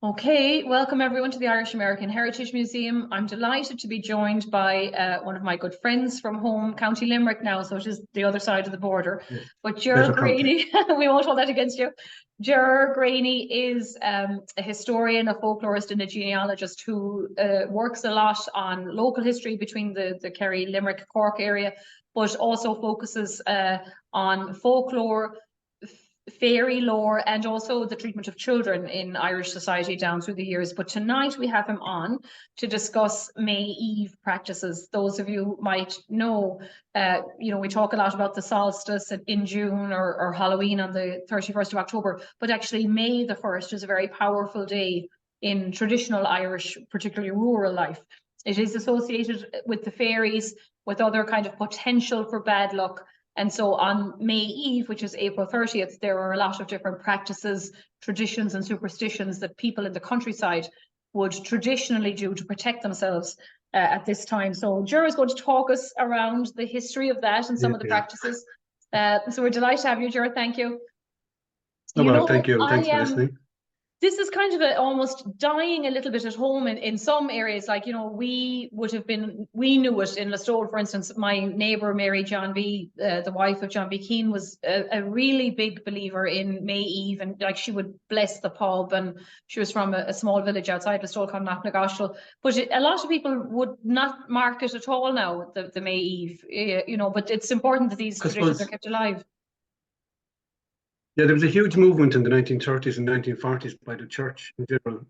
Okay, welcome everyone to the Irish American Heritage Museum. I'm delighted to be joined by one of my good friends from home, County Limerick now, so it is the other side of the border. Yes. But Ger Better Greaney, we won't hold that against you. Ger Greaney is a historian, a folklorist, and a genealogist who works a lot on local history between the Kerry, Limerick, Cork area, but also focuses on folklore, fairy lore, and also the treatment of children in Irish society down through the years. But tonight we have him on to discuss May Eve practices. Those of you might know, we talk a lot about the solstice in June or Halloween on the 31st of October, but actually May the 1st is a very powerful day in traditional Irish, particularly rural life. It is associated with the fairies, with other kind of potential for bad luck. And so on May Eve, which is April 30th, there are a lot of different practices, traditions and superstitions that people in the countryside would traditionally do to protect themselves at this time. So Ger is going to talk us around the history of that and some of the practices. So we're delighted to have you, Ger. Thank you. Thank you. Thanks for listening. This is kind of almost dying a little bit at home in some areas. Like, we knew it in Listowel, for instance. My neighbour, Mary John B, the wife of John B. Keane, was a really big believer in May Eve, and like she would bless the pub, and she was from a small village outside Listowel called Knocknagoshel. But a lot of people would not mark it at all now, the May Eve, but it's important that these traditions are kept alive. Yeah, there was a huge movement in the 1930s and 1940s by the church in general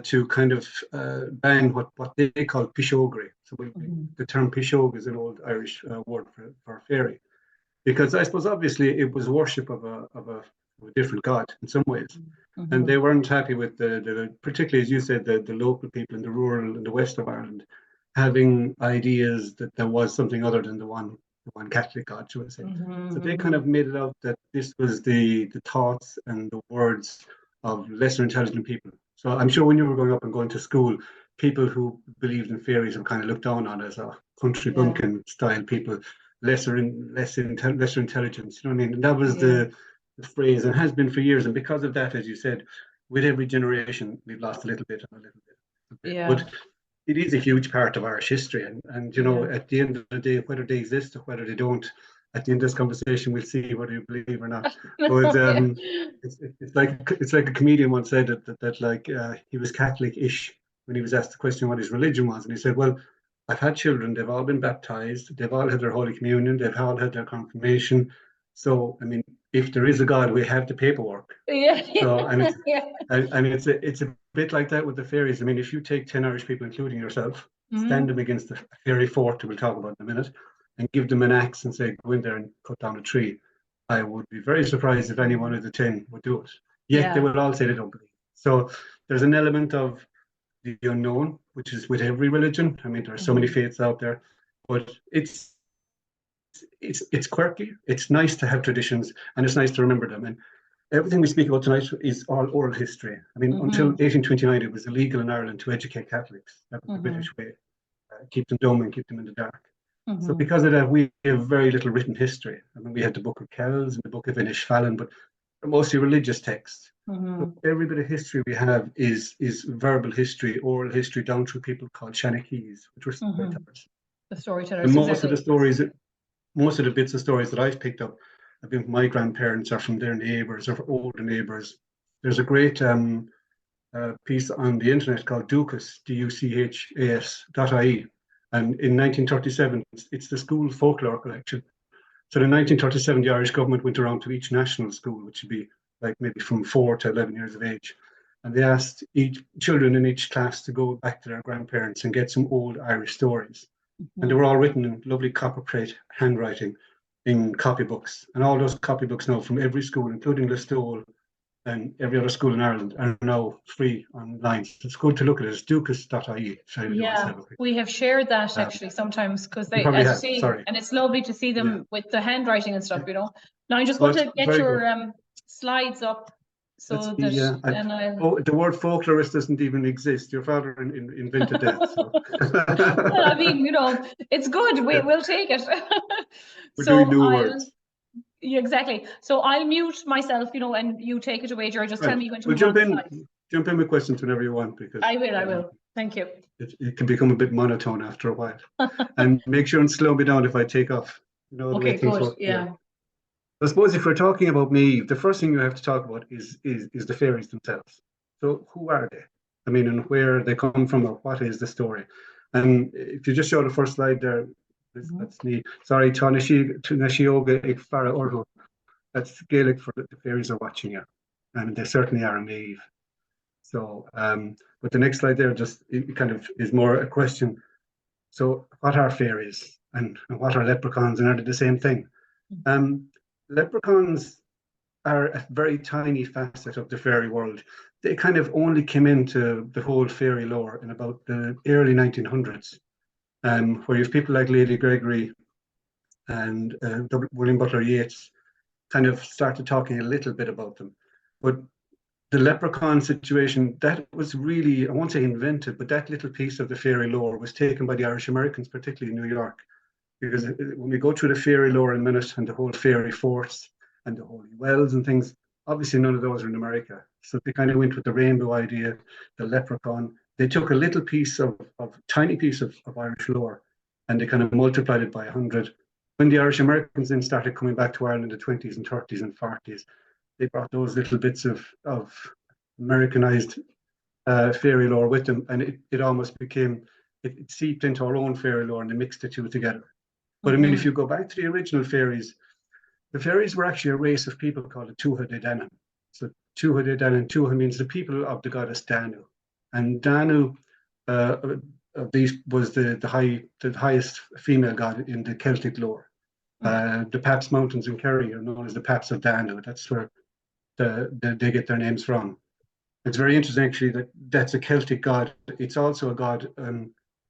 to kind of ban what they call piseogry. So the term piseog is an old Irish word for fairy, because I suppose obviously it was worship of a different god in some ways, and they weren't happy with the particularly, as you said, the local people in the rural and the west of Ireland having ideas that there was something other than the one Catholic God, should I say. So they kind of made it out that this was the thoughts and the words of lesser intelligent people. So I'm sure when you were growing up and going to school, people who believed in fairies were kind of looked down on as a country bumpkin style people, lesser intelligence. You know what I mean? And that was the phrase, and has been for years. And because of that, as you said, with every generation, we've lost a little bit and a little bit. Yeah. But it is a huge part of Irish history, and at the end of the day, whether they exist or whether they don't, at the end of this conversation, we'll see whether you believe or not. But it's like a comedian once said that he was Catholic-ish when he was asked the question what his religion was, and he said, "Well, I've had children; they've all been baptized, they've all had their Holy Communion, they've all had their confirmation. So, I mean, if there is a God, we have the paperwork." Yeah. So, and it's a bit like that with the fairies. I mean, if you take 10 Irish people, including yourself, stand them against the fairy fort that we'll talk about in a minute, and give them an axe and say, go in there and cut down a tree, I would be very surprised if any one of the 10 would do it. Yet they would all say they don't believe. So there's an element of the unknown, which is with every religion. I mean, there are so many faiths out there, but it's quirky. It's nice to have traditions, and it's nice to remember them. And everything we speak about tonight is all oral history. I mean, until 1829, it was illegal in Ireland to educate Catholics. That was the British way. Keep them dumb and keep them in the dark. So because of that, we have very little written history. I mean, we have the Book of Kells and the Book of Inishfallen, but they're mostly religious texts. So every bit of history we have is verbal history, oral history, down through people called Shanakees, which were storytellers. The storytellers. And most of the bits of stories that I've picked up have been from my grandparents or from their neighbours or older neighbours. There's a great piece on the internet called Duchas, duchas.ie. And in 1937, it's the school folklore collection. So in 1937, the Irish government went around to each national school, which would be like maybe from 4 to 11 years of age. And they asked each children in each class to go back to their grandparents and get some old Irish stories. And they were all written in lovely copperplate handwriting in copybooks. And all those copybooks now from every school, including Listowel and every other school in Ireland, are now free online. So it's good to look at it. It's duchas.ie. Yeah, we have shared that actually sometimes, because they, as you see, and it's lovely to see them with the handwriting and stuff, Now I'm just going to get your slides up. So the word folklorist doesn't even exist. Your father invented that. So. Well, I mean, it's good. We'll take it. We're doing new words. Exactly. So I'll mute myself, and you take it away, Ger. Just tell me when to jump in. jump in with questions whenever you want, because I will. Thank you. it can become a bit monotone after a while. And make sure and slow me down if I take off. You know, the way Okay, things good. work. Yeah. I suppose if we're talking about me, the first thing you have to talk about is the fairies themselves. So who are they? I mean, and where they come from, or what is the story? And if you just show the first slide there, that's me. Sorry, Tunashioga ag Fara Orho. That's Gaelic for the fairies are watching you. And they certainly are in Eve. So, but the next slide there just it kind of is more a question. So, what are fairies and what are leprechauns, and are they the same thing? Leprechauns are a very tiny facet of the fairy world. They kind of only came into the whole fairy lore in about the early 1900s, where you have people like Lady Gregory and William Butler Yeats kind of started talking a little bit about them. But the leprechaun situation, that was really, I won't say invented, but that little piece of the fairy lore was taken by the Irish Americans, particularly in New York. Because when we go through the fairy lore in a minute and the whole fairy forts and the holy wells and things, obviously none of those are in America. So they kind of went with the rainbow idea, the leprechaun. They took a little piece of tiny piece of Irish lore and they kind of multiplied it by 100. When the Irish Americans then started coming back to Ireland in the 20s and 30s and 40s, they brought those little bits of Americanized fairy lore with them, and it almost became, it seeped into our own fairy lore and they mixed the two together. But I mean, if you go back to the original fairies, the fairies were actually a race of people called the Tuatha De Danann. So Tuatha De Danann, Tuatha means the people of the goddess Danu. And Danu of these was the highest female god in the Celtic lore. The Paps Mountains in Kerry are known as the Paps of Danu. That's where they get their names from. It's very interesting, actually, that that's a Celtic god. It's also a god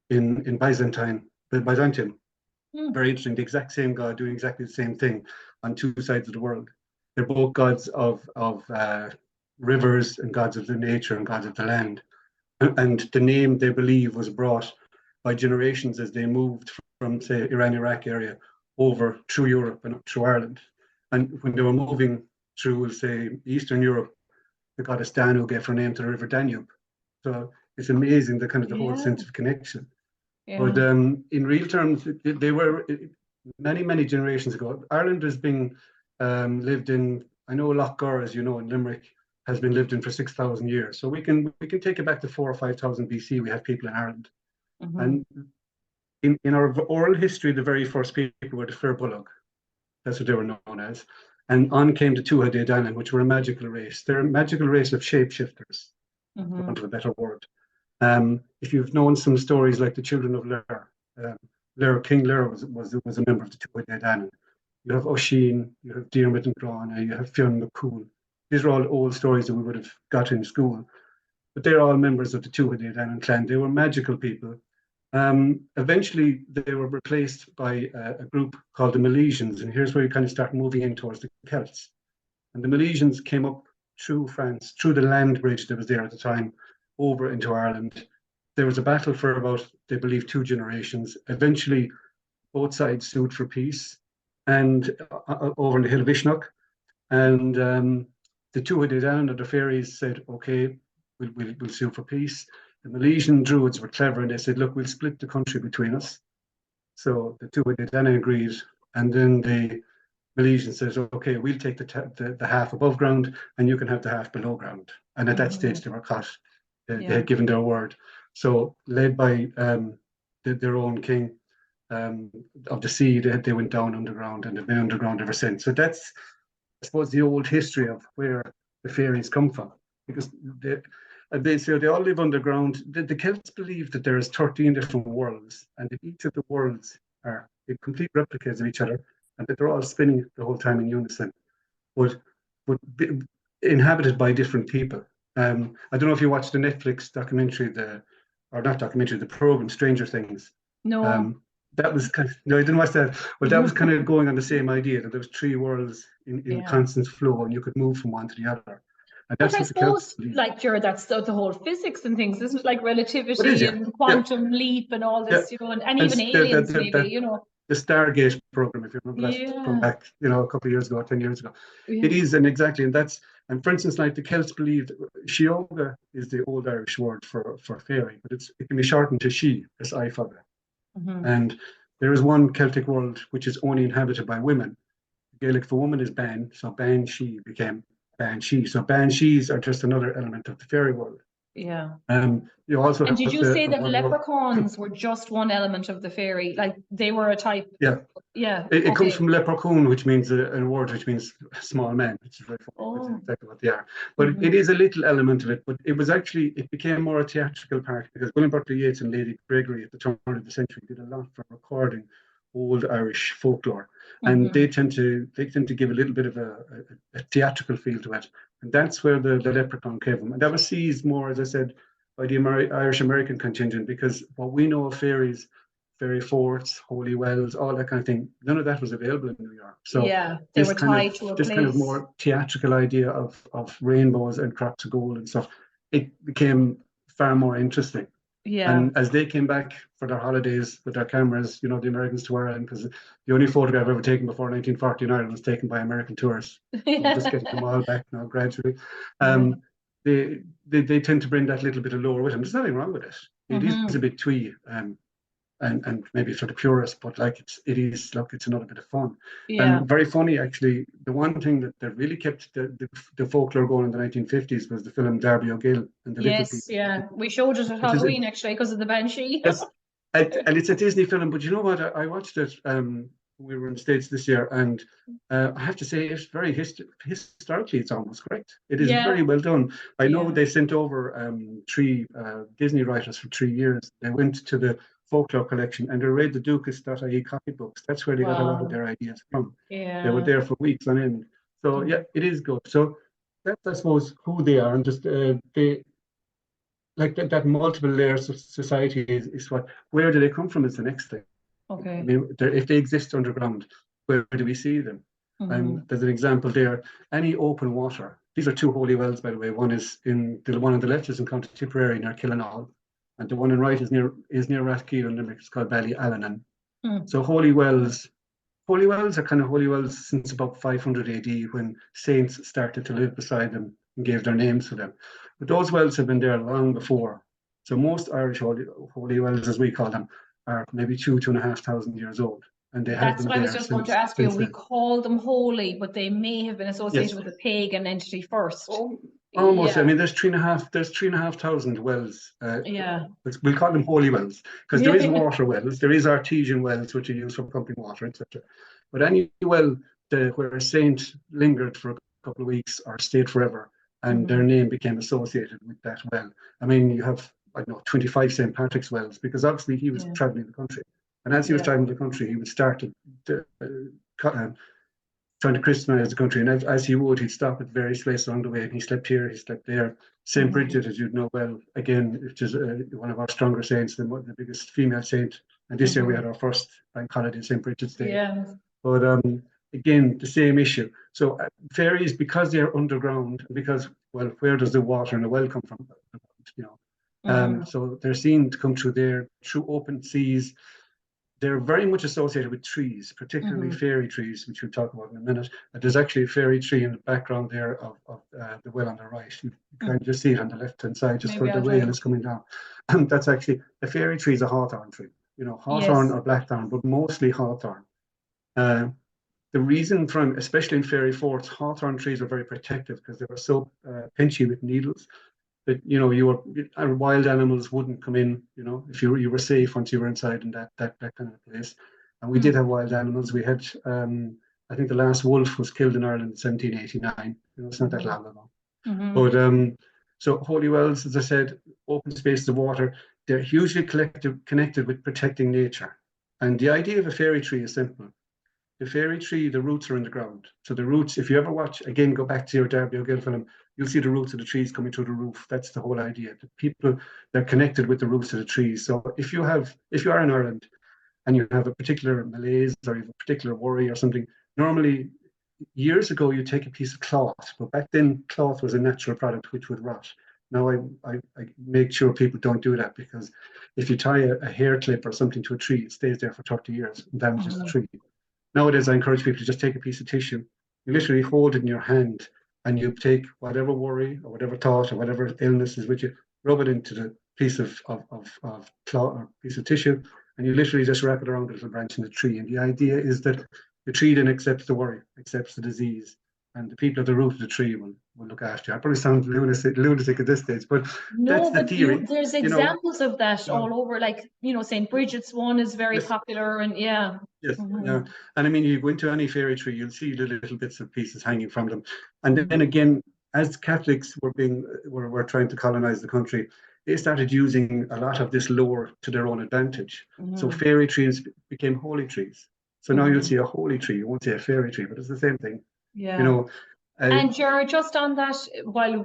in Byzantium. Very interesting. The exact same god doing exactly the same thing on two sides of the world. They're both gods of rivers and gods of the nature and gods of the land. And the name, they believe, was brought by generations as they moved from, say, Iran-Iraq area over through Europe and up through Ireland. And when they were moving through, say, Eastern Europe, the goddess Danu gave her name to the river Danube. So it's amazing the kind of the whole sense of connection. But in real terms, they were many generations ago. Ireland has been lived in. I know Loch Ger, as you know, in Limerick, has been lived in for 6,000 years. So we can take it back to 4,000 or 5,000 BC. We have people in Ireland, and in our oral history, the very first people were the Fir Bolg. That's what they were known as. And on came the Tuatha De Danann, which were a magical race. They're a magical race of shapeshifters, for want of a better word. If you've known some stories like the Children of Ler, King Ler was a member of the Tuatha De Danann. You have Oisin, you have Diarmid and Grana, you have Fionn McCool. These are all old stories that we would have got in school. But they're all members of the Tuatha De Danann clan. They were magical people. Eventually, they were replaced by a group called the Milesians, and here's where you kind of start moving in towards the Celts. And the Milesians came up through France, through the land bridge that was there at the time, over into Ireland. There was a battle for about, they believe, 2 generations. Eventually, both sides sued for peace, and over in the hill of Ishnok. And the Tuatha De Danann of the fairies said, "Okay, we'll sue for peace." The Milesian druids were clever and they said, "Look, we'll split the country between us." So the Tuatha De Danann agreed, and then the Milesian says, "Okay, we'll take the half above ground and you can have the half below ground." And at that stage, they were caught. They had given their word. So led by their own king of the sea, they went down underground and they've been underground ever since. So that's, I suppose, the old history of where the fairies come from, because they all live underground. The Celts believe that there is 13 different worlds, and that each of the worlds are complete replicas of each other, and that they're all spinning the whole time in unison, but inhabited by different people. I don't know if you watched the Netflix documentary, the program Stranger Things. No. That was kind of, no, I didn't watch that. Well, that was kind of going on the same idea, that there was 3 worlds in constant flow, and you could move from one to the other. And that's but I suppose, like, Ger, that's the whole physics and things, isn't it? Like relativity and quantum leap and all this, you know, and even aliens, maybe, you know. The Stargate program, if you remember that, from back, you know, a couple of years ago, 10 years ago. It is, and exactly, and And for instance, like the Celts believed Sheoga is the old Irish word for fairy, but it can be shortened to she, as Ifaga. And there is one Celtic world which is only inhabited by women. Gaelic for woman is ban, so banshee became banshee. So banshees are just another element of the fairy world. Yeah. You also And have did you say that one word. leprechauns were just one element of the fairy? Like they were a type? Yeah. Yeah. It comes Okay. from leprechaun, which means a word which means small man, which is very funny, which is Oh. exactly what they are. But it is a little element of it. But it became more a theatrical part because William Butler Yeats and Lady Gregory at the turn of the century did a lot for recording old Irish folklore, and they tend to give a little bit of a theatrical feel to it, and that's where the leprechaun came from. And that was seized more, as I said, by the Irish American contingent, because what we know of fairies, fairy forts, holy wells, all that kind of thing, none of that was available in New York. So yeah, they were tied to a this place. kind of more theatrical idea of rainbows and crops of gold and stuff, it became far more interesting. Yeah. And as they came back for their holidays with their cameras, the Americans to Ireland, because the only photograph ever taken before 1940 in Ireland was taken by American tourists. So we're just getting them all back now gradually. They tend to bring that little bit of lore with them. There's nothing wrong with it. It is a bit twee, and maybe for the purists, but like it's another bit of fun. Yeah. And very funny actually. The one thing that really kept the folklore going in the 1950s was the film Darby O'Gill and the Little People. Yeah, we showed it at Halloween actually because of the banshee. Yes, and it's a Disney film, but you know what? I watched it. We were in the States this year, and I have to say it's very historically, it's almost correct. It is very well done. I know they sent over three Disney writers for 3 years. They went to the folklore collection and they read the Dukas.ie copybooks. That's where they got a lot of their ideas from. Yeah. They were there for weeks on end. So yeah, it is good. So that's, I suppose, who they are, and just they like that multiple layers of society is what. Where do they come from is the next thing. Okay. I mean, if they exist underground, where do we see them? And there's an example there. Any open water. These are two holy wells, by the way. One is the one on the left is in County Tipperary near Killinall, and the one on the right is near Rathkeil in Limerick. It's called Ballyallanan. So holy wells are kind of holy wells since about 500 AD, when saints started to live beside them and gave their names to them. But those wells have been there long before. So most Irish holy wells, as we call them, are maybe 2,500 years old. And they have That's been what I was there just going to ask you. We then. call them holy, but they may have been associated with a pagan entity first. Almost. I mean, there's 3,500 wells. We'll call them holy wells, because there is water wells, there is artesian wells which are used for pumping water, etc. But any well where a saint lingered for a couple of weeks or stayed forever, and their name became associated with that well. I mean, you have 25 St. Patrick's wells, because obviously he was traveling the country, and as he was traveling the country, he would start trying to Christianize the country, and as he would, he'd stop at various places along the way, and he slept here, he slept there. St. Bridget, as you know well, again, which is one of our stronger saints, the biggest female saint, and this year we had our first bank holiday, St. Bridget's Day. But again, the same issue. So fairies, because they're underground, because, well, where does the water in the well come from? So they're seen to come through open seas. They're very much associated with trees, particularly fairy trees, which we'll talk about in a minute. There's actually a fairy tree in the background there of the well on the right. You can just see it on the left-hand side, just where the rail is coming down. And that's actually, a fairy tree is a hawthorn tree. Hawthorn or blackthorn, but mostly hawthorn. The reason especially in fairy forts, hawthorn trees are very protective because they were so pinchy with needles that wild animals wouldn't come in. If you were safe once you were inside in that kind of place. And we did have wild animals. We had, I think the last wolf was killed in Ireland in 1789. It's not that long ago. But so holy wells, as I said, open spaces of water. They're hugely connected with protecting nature. And the idea of a fairy tree is simple. The fairy tree, the roots are in the ground. So the roots, if you ever watch, again, go back to your Darby O'Gill film, you'll see the roots of the trees coming through the roof. That's the whole idea. The people, they're connected with the roots of the trees. So if you are in Ireland and you have a particular malaise or you have a particular worry or something, normally years ago you take a piece of cloth, but back then cloth was a natural product which would rot. Now I make sure people don't do that, because if you tie a hair clip or something to a tree, it stays there for 30 years and damages the tree. Nowadays, I encourage people to just take a piece of tissue, you literally hold it in your hand, and you take whatever worry or whatever thought or whatever illness is with you, rub it into the piece of cloth or piece of tissue, and you literally just wrap it around a little branch in the tree. And the idea is that the tree then accepts the worry, accepts the disease, and the people at the root of the tree will look after you. I probably sound lunatic at this stage, but that's No, the but theory. there's You know, examples of that all over. Like, St. Bridget's one is very yes, popular, and yeah. yes, Mhm. yeah. And I mean, you go into any fairy tree, you'll see the little bits and pieces hanging from them. And Mhm. then again, as Catholics were trying to colonize the country, they started using a lot of this lore to their own advantage. So Mhm. fairy trees became holy trees. So now you'll Mhm. see a holy tree, you won't see a fairy tree, but it's the same thing. You Yeah. know, And you're just on that,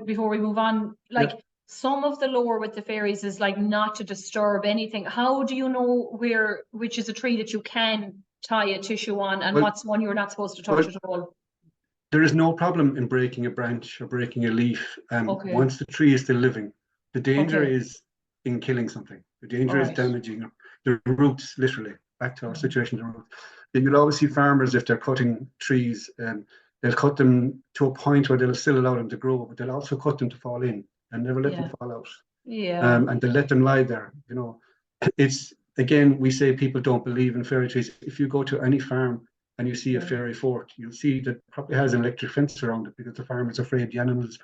before we move on, yeah. like some of the lore with the fairies is like not to disturb anything. How do you know which is a tree that you can tie a tissue on, and Well, what's one you're not supposed to touch well, at all? there is no problem in breaking a branch or breaking a leaf Okay. once the tree is still living. The danger Okay. is in killing something. The All danger is right. damaging the roots, literally. Back to our Mhm. situation, the roots. You'll always see farmers, if they're cutting trees, they'll cut them to a point where they'll still allow them to grow, but they'll also cut them to fall in and never let them Yeah. fall out. Yeah. And they'll let them lie there. It's, again, we say people don't believe in fairy trees. If you go to any farm and you see a Yeah. fairy fort, you'll see that it probably has an electric fence around it because the farmer's afraid the animals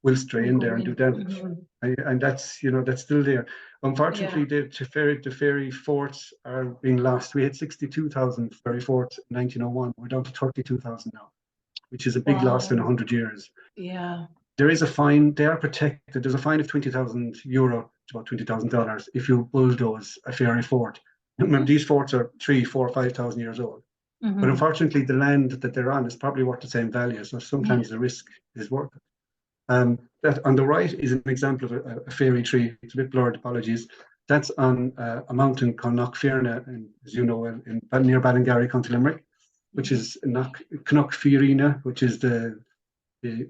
will stray We'll in go there and do in. damage. Mhm. And that's still there. Yeah. Unfortunately, the fairy forts are being lost. We had 62,000 fairy forts in 1901. We're down to 32,000 now, which is a big loss in Wow. 100 years. Yeah. There is a fine. They are protected. There's a fine of €20,000, about $20,000, if you bulldoze a fairy fort. Remember, these forts are 3, 4, 5,000 years old. But Mhm. unfortunately, the land that they're on is probably worth the same value. So Yeah. sometimes the risk is worth it. That on the right is an example of a fairy tree. It's a bit blurred, apologies. That's on a mountain called Knockfearna, as you know, near Ballingarry, County Limerick, which Mhm. is Knockfearna, which is the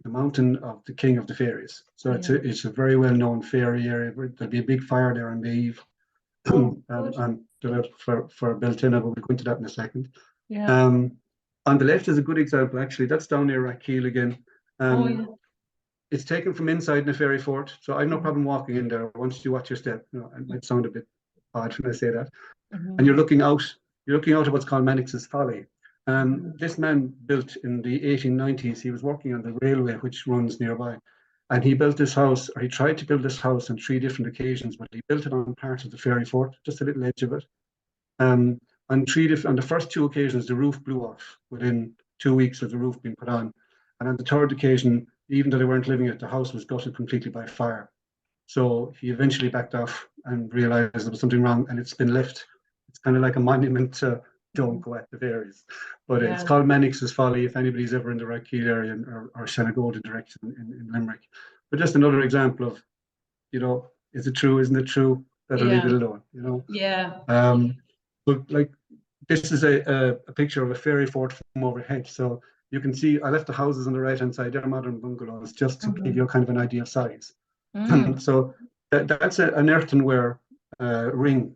mountain of the king of the fairies. So Yeah. it's a very well known fairy area. There'll be a big fire there on the Eve Oh, good. for Beltane, but we'll go into that in a second. Yeah. Um, on the left is a good example, actually. That's down near Rathkeil again. Oh, Um, yeah. it's taken from inside the fairy fort, so I've no Mhm. problem walking in there once you watch your step. It might sound a bit odd when I say that. And Mhm. you're looking out at what's called Mannix's Folly. Mhm. This man built in the 1890s. He was working on the railway which runs nearby, and he built this house, or he tried to build this house on 3 different occasions, but he built it on part of the fairy fort, just a little edge of it. Um, on the first 2 occasions, the roof blew off within 2 weeks of the roof being put on, and on the third occasion, even though they weren't living it, the house was gutted completely by fire. So he eventually backed off and realized there was something wrong, and it's been left. It's kind of like a monument to don't Mhm. go at the fairies. But it's Yeah. called Mannix's Folly if anybody's ever in the Rathkeil area or Shanagolden direction in Limerick. But just another example of, is it true, isn't it true? Better leave it Yeah. alone. Yeah. Um, but like this is a picture of a fairy fort from overhead. So you can see I left the houses on the right hand side. They're modern bungalows just to give you Mhm. a kind of an idea of size. Mm. So that's an earthenware ring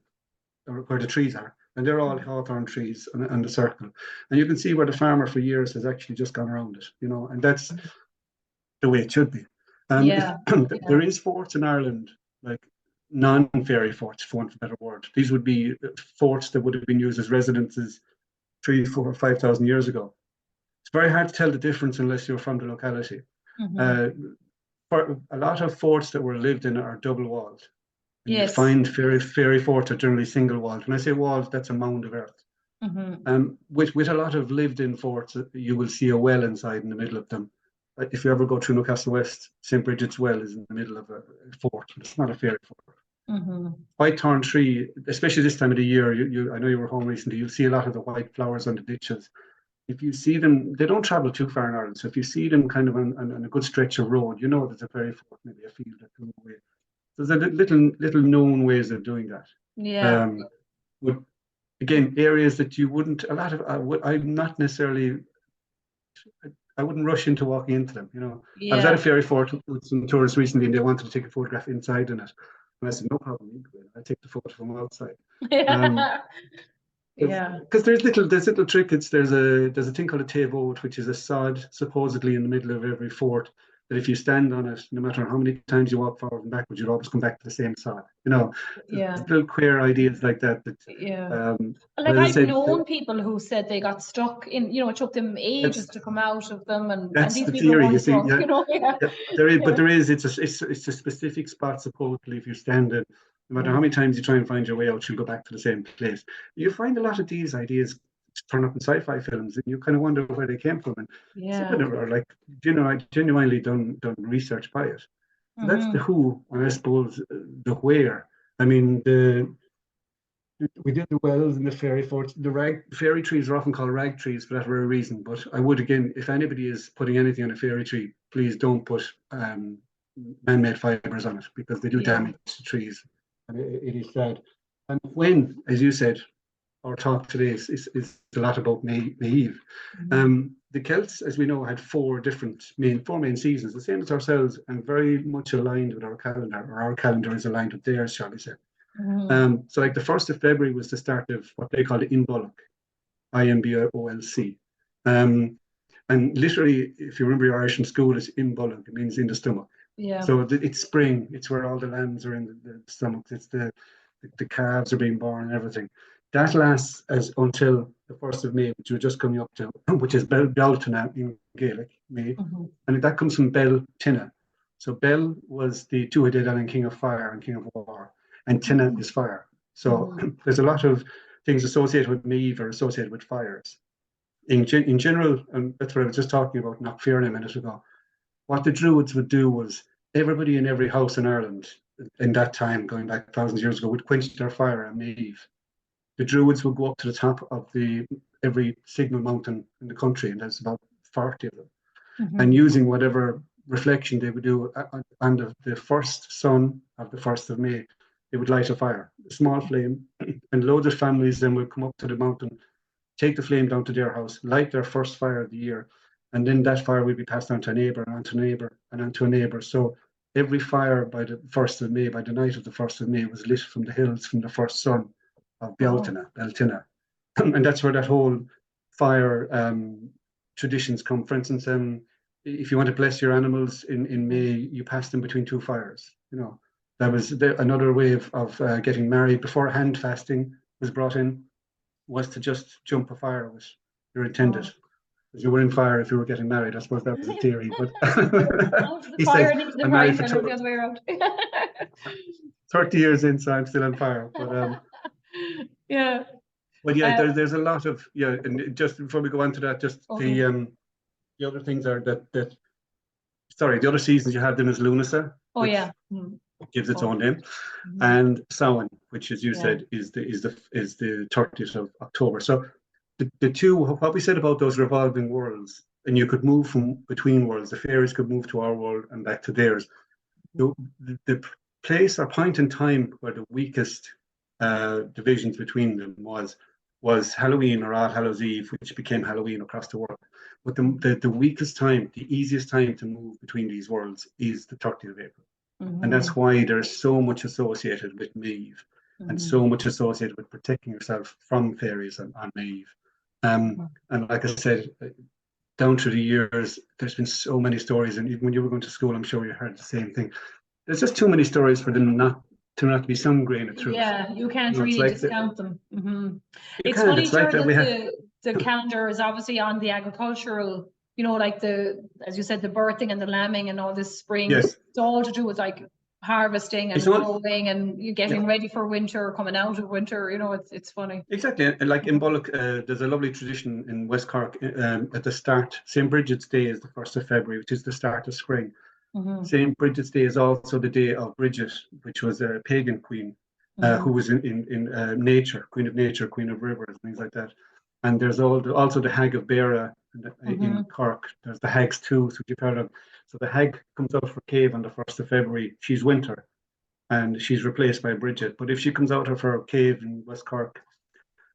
where the trees are, and they're all hawthorn trees and the circle. And you can see where the farmer for years has actually just gone around it, and that's the way it should be. Yeah. Yeah. There is forts in Ireland, like non-fairy forts, for want of a better word. These would be forts that would have been used as residences 3, 4, 5,000 years ago. It's very hard to tell the difference unless you're from the locality. Mhm. Uh, for a lot of forts that were lived in are double walled, and you'll Yes. find fairy forts are generally single walled. When I say walled, that's a mound of earth. Mhm. With a lot of lived in forts, you will see a well inside in the middle of them. If you ever go through Newcastle West, St. Bridget's Well is in the middle of a fort. It's not a fairy fort. Mhm. Whitethorn tree, especially this time of the year, I know you were home recently, you'll see a lot of the white flowers on the ditches. If you see them, they don't travel too far in Ireland. So if you see them kind of on a good stretch of road, you know there's a fairy fort, maybe a field or two away. There's a little known ways of doing that. Yeah. But again, areas that you wouldn't, a lot of, I'm not necessarily, I wouldn't rush into walking into them. I was at a Yeah. fairy fort with some tourists recently, and they wanted to take a photograph inside in it. And I said, no problem, I'll take the photo from outside. Um, Yeah. Because there's little trinkets. There's a thing called a tavote, which is a sod supposedly in the middle of every fort. That if you stand on it, no matter how many times you walk forward and backwards, you'll always come back to the same sod. Yeah. There's little queer ideas like that. Yeah. But Like as I I've said, known people who said they got stuck in, it took them ages that's to come out of them, and that's these the people theory. You weren't see, drunk, yeah, yeah. yeah, there is, but Yeah. there is. It's a specific spot supposedly. If you stand it, no matter how many times you try and find your way out, you'll go back to the same place. You find a lot of these ideas turn up in sci-fi films, and you kind of wonder where they came from. And some of Yeah. them are like genuinely done research by it. So that's the Hmm. who, and I suppose the where. I mean, we did the wells and the fairy forts. The fairy trees are often called rag trees for that very reason. But I would again, if anybody is putting anything on a fairy tree, please don't put man-made fibers on it because they do Yeah. damage the trees, and it is sad. And when, as you said, our talk today is a lot about Eve. Hmm. The Celts, as we know, had four main seasons, the same as ourselves, and very much aligned with our calendar, or our calendar is aligned with theirs, shall we say. Hmm. So like the 1st of February was the start of what they call the Imbolc, Imbolc. Um, and literally, if you remember your Irish in school, it's Imbolc, it means in the stomach. Yeah. So it's spring, it's where all the lambs are in the stomach, it's the calves are being born and everything. That lasts until the 1st of May, which we're just coming up to, which is Beltane in Gaelic, May. Hmm. And that comes from Beltane. So Bel was the two-headed and king of fire and king of war, and Tina is fire. So Hmm. there's a lot of things associated with Meave are associated with fires. In general, and that's what I was just talking about Knockfearn a minute ago, what the Druids would do was everybody in every house in Ireland in that time, going back thousands of years ago, would quench their fire on Meave. The Druids would go up to the top of every signal mountain in the country, and there's about 40 of them. And Hmm. using whatever reflection they would do on the first sun of the 1st of May, they would light a fire, a small flame, and loads of families then would come up to the mountain, take the flame down to their house, light their first fire of the year, and then that fire will be passed on to a neighbour and on to a neighbour and on to a neighbour. So every fire by the 1st of May, by the night of the 1st of May, was lit from the hills from the first sun of Oh. Beltane. And that's where that whole fire traditions come. For instance, if you want to bless your animals in May, you pass them between two fires. That was another way of getting married before hand fasting was brought in, was to just jump a fire with your intended. Oh. Because you were in fire if you were getting married. I suppose that was the theory. But Out of the he fire says, and into the I'm frying married for pan, or the other way around. 30 years in, so I'm still on fire. Yeah. But yeah, Uh, there's a lot of, yeah, and just before we go on to that, just okay. the other things are sorry, the other seasons you have them as Lunasa, Oh which yeah. Mm. gives its Oh. own name, Mhm. and Samhain, which, as you Yeah. said, is the 30th of October. So the two, what we said about those revolving worlds, and you could move from between worlds. The fairies could move to our world and back to theirs. The place or point in time where the weakest divisions between them was Halloween or All Hallows Eve, which became Halloween across the world. But the weakest time, the easiest time to move between these worlds is the 30th of April. And Hmm. that's why there's so much associated with Maeve and Hmm. so much associated with protecting yourself from fairies on Maeve. And like I said, down through the years, there's been so many stories. And even when you were going to school, I'm sure you heard the same thing. There's just too many stories for them not be some grain of truth. Yeah, you can't It's really like discount them. you It's can't. funny, It's like Ger, that that we have. the calendar is obviously on the agricultural, like as you said, the birthing and the lambing and all this spring. Yes, It's all to do with like harvesting it's and all. growing and you Yeah, getting ready for winter, coming out of winter. It's funny. exactly. And like in Mhm. Bullock, there's a lovely tradition in West Cork at the start. St. Bridget's Day is the 1st of February, which is the start of spring. Mhm. St. Bridget's Day is also the day of Bridget, which was a pagan queen who Mhm. was in nature, queen of nature, queen of rivers, things like that. And there's also the Hag of Beara in Mhm. Cork. There's the Hag's Tooth, which you've heard of. So the Hag comes out of her cave on the 1st of February. She's winter and she's replaced by Bridget. But if she comes out of her cave in West Cork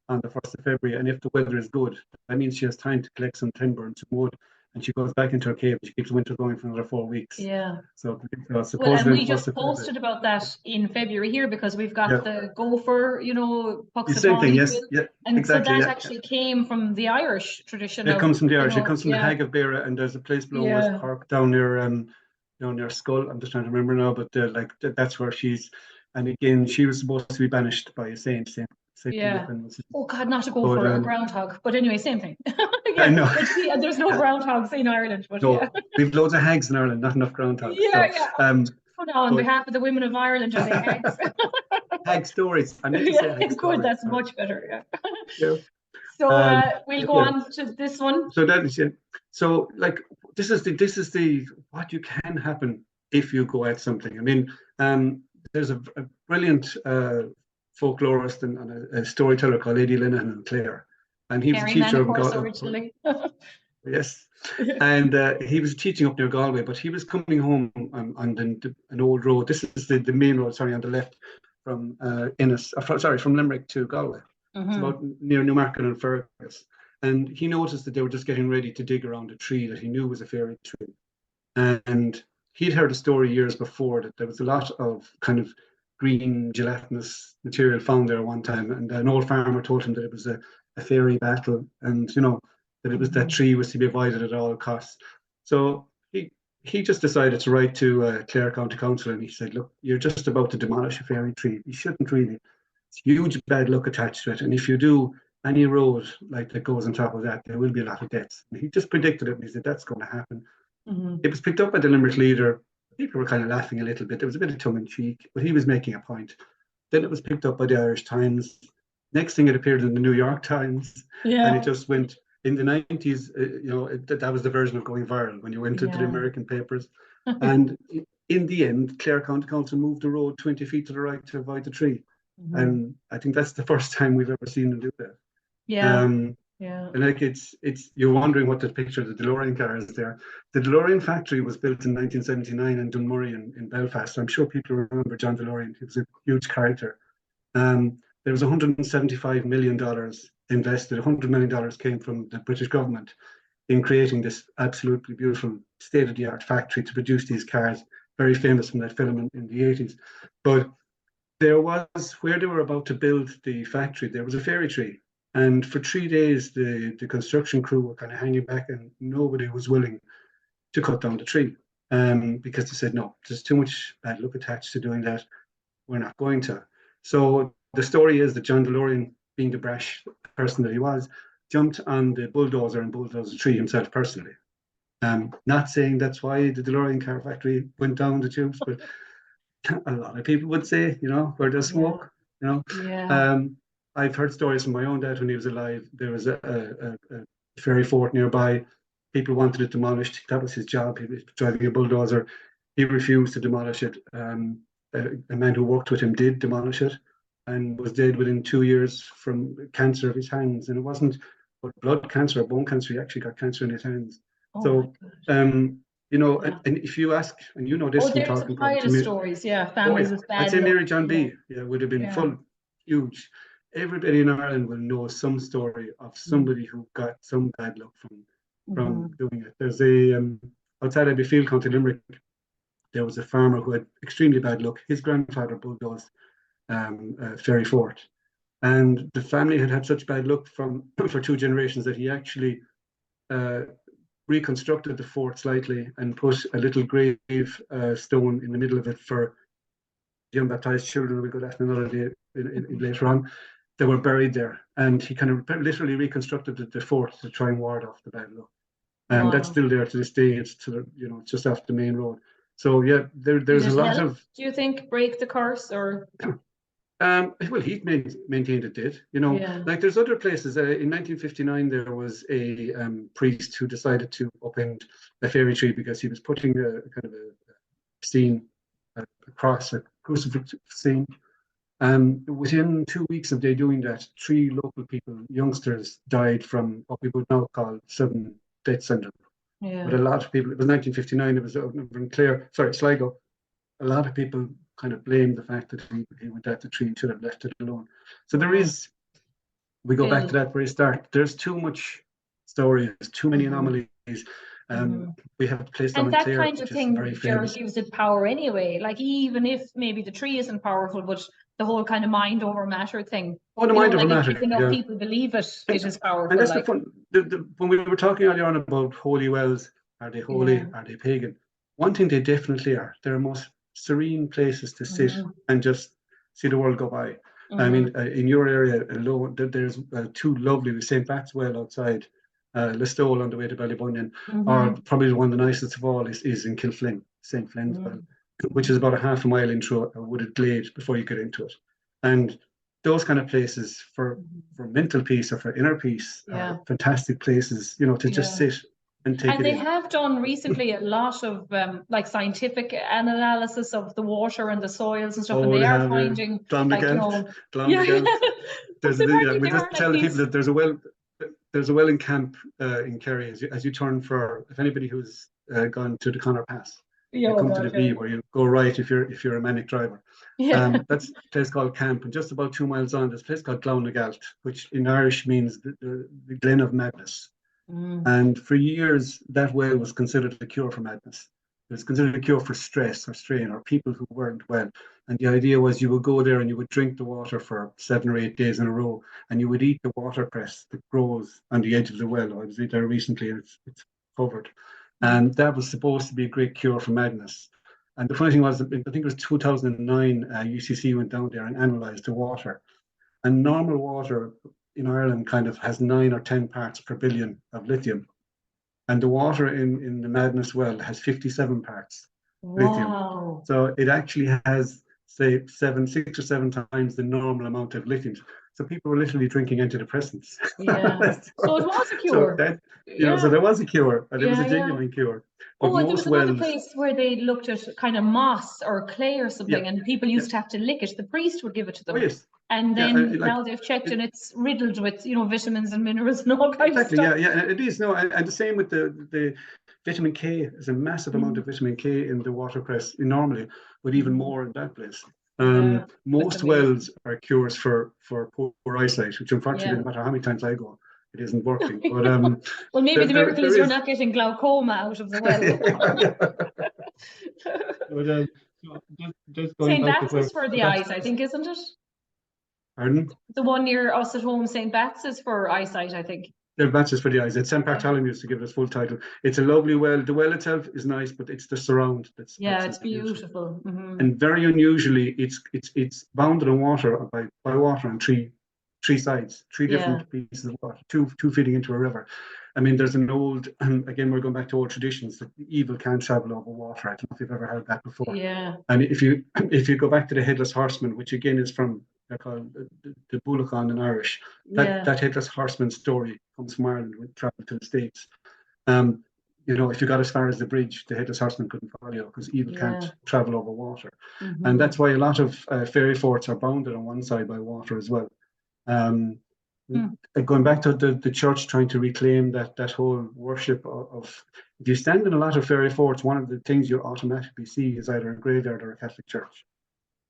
on the 1st of February, and if the weather is good, that means she has time to collect some timber and some wood and she goes back into her cave. She keeps winter going for another 4 weeks. Yeah. So Well, and supposedly we just posted about that in February here because we've got Yeah. the gopher, you know, the same thing, Puxatawny yes, quill. yeah, And exactly. so that Yeah, actually came from the Irish tradition it of, comes from the you Irish. It know, comes from the yeah, Hag of Beara, and there's a place below Yeah. West Cork down near Skull. I'm just trying to remember now, but that's where she's. And again, she was supposed to be banished by a Saint Yeah. Lucan. Oh God, not a But, gopher, a groundhog. But anyway, same thing. I know. But there's no groundhogs in Ireland, but No, yeah. we've loads of hags in Ireland, not enough groundhogs. Yeah, So, yeah. So now, on but- behalf of the women of Ireland, are they hags? hag stories. I meant to say hag stories. Good, that's Sorry. much better. Yeah. Yeah. So we'll go yeah. on to this one. So that is it. So like this is the what you can happen if you go at something. I mean, there's a brilliant folklorist and a storyteller called Lady Linehan and Clare, and he was a Harry teacher of Manicourse originally. yes, and he was teaching up near Galway, but he was coming home on an old road. This is the main road, sorry, on the left from Innis, from Limerick to Galway. It's about near Newmarket and Fergus. And he noticed that they were just getting ready to dig around a tree that he knew was a fairy tree. And he'd heard a story years before that there was a lot of kind of green gelatinous material found there one time. And an old farmer told him that it was a fairy battle, and you know that it was that tree was to be avoided at all costs. So he just decided to write to Clare County Council, and he said, "Look, you're just about to demolish a fairy tree. You shouldn't really. It's huge bad luck attached to it, and if you do any road like that goes on top of that, there will be a lot of deaths." And he just predicted it, and he said that's going to happen. It was picked up by the Limerick Leader. People were kind of laughing a little bit. There was a bit of tongue in cheek, but he was making a point. Then it was picked up by the Irish Times. Next thing, it appeared in the New York Times, and it just went in the 90s. That was the version of going viral when you went into the American papers. And in the end, Clare County Council moved the road 20 feet to the right to avoid the tree. And I think that's the first time we've ever seen them do that. And like it's you're wondering what the picture of the DeLorean car is there. The DeLorean factory was built in 1979 in Dunmurry in Belfast. I'm sure people remember John DeLorean. He was a huge character. There was $175 million invested. $100 million came from the British government in creating this absolutely beautiful state-of-the-art factory to produce these cars, very famous from that film in the 80s. But there was, where they were about to build the factory, there was a fairy tree. And for 3 days, the construction crew were kind of hanging back, and nobody was willing to cut down the tree because they said, no, there's too much bad luck attached to doing that. We're not going to. So the story is that John DeLorean, being the brash person that he was, jumped on the bulldozer and bulldozed the tree himself personally. Not saying that's why the DeLorean car factory went down the tubes, but a lot of people would say, where there's smoke, I've heard stories from my own dad when he was alive. There was a ferry fort nearby. People wanted it demolished. That was his job. He was driving a bulldozer. He refused to demolish it. A man who worked with him did demolish it and was dead within 2 years from cancer of his hands. And it wasn't blood cancer or bone cancer. He actually got cancer in his hands. And if you ask, and this from talking to stories, families with bad I'd say luck. Mary John B. would have been huge. Everybody in Ireland will know some story of somebody who got some bad luck from doing it. There's outside of Bealtaine, County Limerick, there was a farmer who had extremely bad luck. His grandfather bulldozed Ferry Fort, and the family had had such bad luck for 2 generations that he actually reconstructed the fort slightly and put a little grave stone in the middle of it for the unbaptized children. We'll go that another day later on. They were buried there, and he kind of literally reconstructed the fort to try and ward off the bad luck. And that's still there to this day. It's it's just off the main road. So there's a lot of. Do you think break the curse or? Well, he maintained it did. Like there's other places. In 1959, there was a priest who decided to upend a fairy tree because he was putting a kind of a scene, a cross, a crucifix scene. Within 2 weeks of they doing that, 3 local people, youngsters, died from what we would now call sudden death syndrome. But a lot of people, it was 1959, it was in Sligo. A lot of people kind of blamed the fact that he went at the tree and should have left it alone. So we go back to that very start. There's too much stories, too many anomalies. We have a place down And in that Clare, kind of which is thing, very Ger, famous. gives it power anyway. Like even if maybe the tree isn't powerful, but the whole kind of mind over matter thing. Oh, the You know, mind over like matter, if enough yeah. people believe it, it is And powerful. that's the Like, fun. When we were talking earlier on about holy wells, are they holy? yeah. Are they pagan? One thing they definitely are. They're most serene places to sit and just see the world go by. I mean, in your area alone, there's two lovely St. Pat's Well outside Listowel on the way to Ballybunion, or probably one of the nicest of all is in Kilflynn, St. Flynn's Well, which is about a half a mile into a wooded glade before you get into it. And those kind of places for mental peace or for inner peace are fantastic places, you know, to just sit and take And it they in. have done recently a lot of like scientific analysis of the water and the soils and stuff, and Oh, they they are have finding Clon like, you McGelt, know, Clon yeah, McGelt. but There's apparently we there just are like tell the people these, that there's a well in camp in Kerry as you turn for, if anybody who's gone to the Connor Pass, you oh come to God, the V where you go right if you're a manic driver. yeah. That's a place called Camp, and just about 2 miles on, there's a place called Clon McGelt, which in Irish means the Glen of Madness. And for years, that well was considered a cure for madness. It was considered a cure for stress or strain or people who weren't well. And the idea was you would go there and you would drink the water for 7 or 8 days in a row, and you would eat the watercress that grows on the edge of the well. I was there recently, and it's covered. And that was supposed to be a great cure for madness. And the funny thing was, I think it was 2009, UCC went down there and analysed the water. And normal water in Ireland kind of has 9 or 10 parts per billion of lithium. And the water in the Madness Well has 57 parts lithium. Wow. So it actually has, say, 6 or 7 times the normal amount of lithium. So people were literally drinking antidepressants. Yeah. So it was a So cure. that, so Yeah. there was a cure, and it was a Yeah. genuine cure. But Oh, and there was most another wells, place where they looked at kind of moss or clay or yeah, something, and people yeah. used to have to lick it. The priest would give it to Oh them. yes, And yeah, then like now they've checked it, and it's riddled with, you know, vitamins and minerals and all kinds of exactly, stuff. yeah, it is. No, and the same with the vitamin K. There's a massive amount of vitamin K in the watercress normally, but even more in that place. Yeah, that's Most amazing. wells are cures for poor eyesight, which unfortunately, Yeah. no matter how many times I go, it isn't working. But Well, maybe the miracle there is you're is. not getting glaucoma out of the well. But so just going St. back to Bats where, is for so the eyes, I think, isn't it? pardon? The one near us at home, St. Bats, is for eyesight, I think. They're matches for the eyes. It's St. Yeah. Bartholomew's, to give it its full title. It's a lovely well. The well itself is nice, but it's the surround that's Yeah, it's absolutely beautiful. beautiful. And very unusually, it's bounded on water by water on three sides, three Yeah. different pieces of water, two feeding into a river. I mean, there's an old, again, we're going back to old traditions that evil can't travel over water. I don't know if you've ever heard that before. Yeah. And if you go back to the headless horseman, which again is from, they're called the Bealtaine in Irish, Yeah. that headless horseman story comes from Ireland when it traveled to the States. If you got as far as the bridge, the headless horseman couldn't follow you because evil can't travel over water. And that's why a lot of fairy forts are bounded on one side by water as well. Going back to the church trying to reclaim that whole worship of, if you stand in a lot of fairy forts, one of the things you automatically see is either a graveyard or a Catholic church.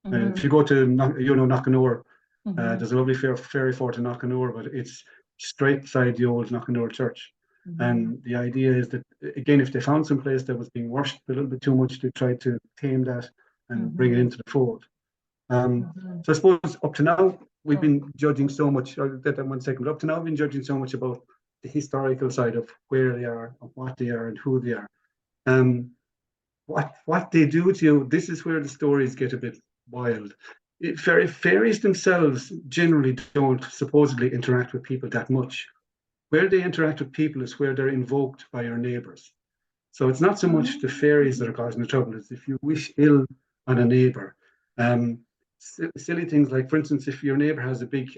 If you go to Knockanore, there's a lovely fairy fort in Knockanore, but it's straight beside the old Knockanore church. And the idea is that, again, if they found some place that was being worshipped a little bit too much, they tried to tame that and bring it into the fold. So I suppose up to now, we've been judging so much, I'll get that 1 second, but up to now, we've been judging so much about the historical side of where they are, and what they are, and who they are. What they do to you, this is where the stories get a bit wild. Fairies themselves generally don't supposedly interact with people that much. Where they interact with people is where they're invoked by your neighbours. So it's not so much the fairies that are causing the trouble, it's if you wish ill on a neighbour. Silly things like, for instance, if your neighbour has a big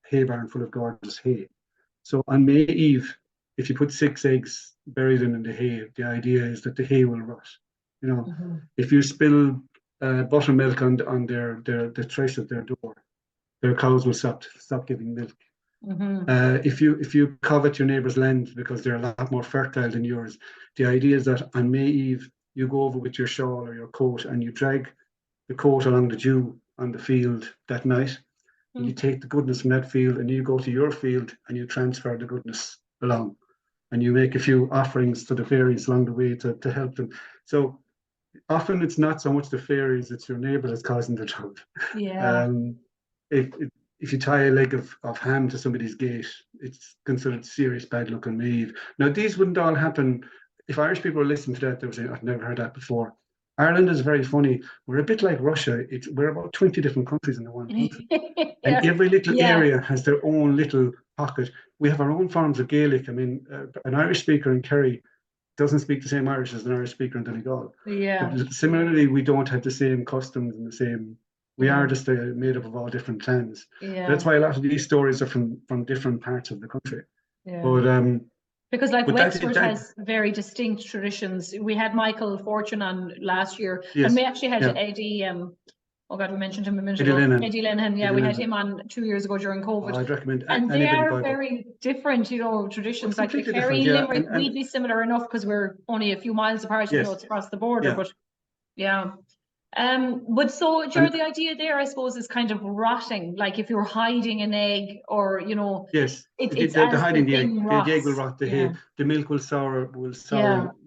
hay barn full of gorgeous hay. So on May Eve, if you put 6 eggs buried in the hay, the idea is that the hay will rot. If you spill buttermilk on the thresh of their door, their cows will stop giving milk. If you covet your neighbour's land because they're a lot more fertile than yours, the idea is that on May Eve you go over with your shawl or your coat and you drag the coat along the dew on the field that night, and you take the goodness from that field and you go to your field and you transfer the goodness along. and you make a few offerings to the fairies along the way to help them. So often it's not so much the fairies, it's your neighbour that's causing the trouble. Yeah. If, if if you tie a leg of ham to somebody's gate, it's considered serious bad luck on Eve. Now, these wouldn't all happen. If Irish people are listening to that, they would say, I've never heard that before. Ireland is very funny. We're a bit like Russia. We're about 20 different countries in the one country. And every little area has their own little pocket. We have our own forms of Gaelic. I mean, an Irish speaker in Kerry doesn't speak the same Irish as an Irish speaker in Donegal. Yeah. But similarly, we don't have the same customs and the same. We are just made up of all different clans. Yeah. That's why a lot of these stories are from different parts of the country. Yeah. But because like but Wexford has very distinct traditions. We had Michael Fortune on last year, yes, and we actually had Eddie. Oh God, we mentioned him a minute ago. Eddie Lennon. Yeah, we had him on 2 years ago during COVID. I'd recommend and they are very different, you know, traditions. Like the Kerry, Limerick, we'd be similar enough because we're only a few miles apart. You know, it's across the border. But yeah. But so Ger, the idea there, I suppose, is kind of rotting. Like if you're hiding an egg, or you know, yes, it's the as hiding the the egg. rots. The egg will rot. The milk will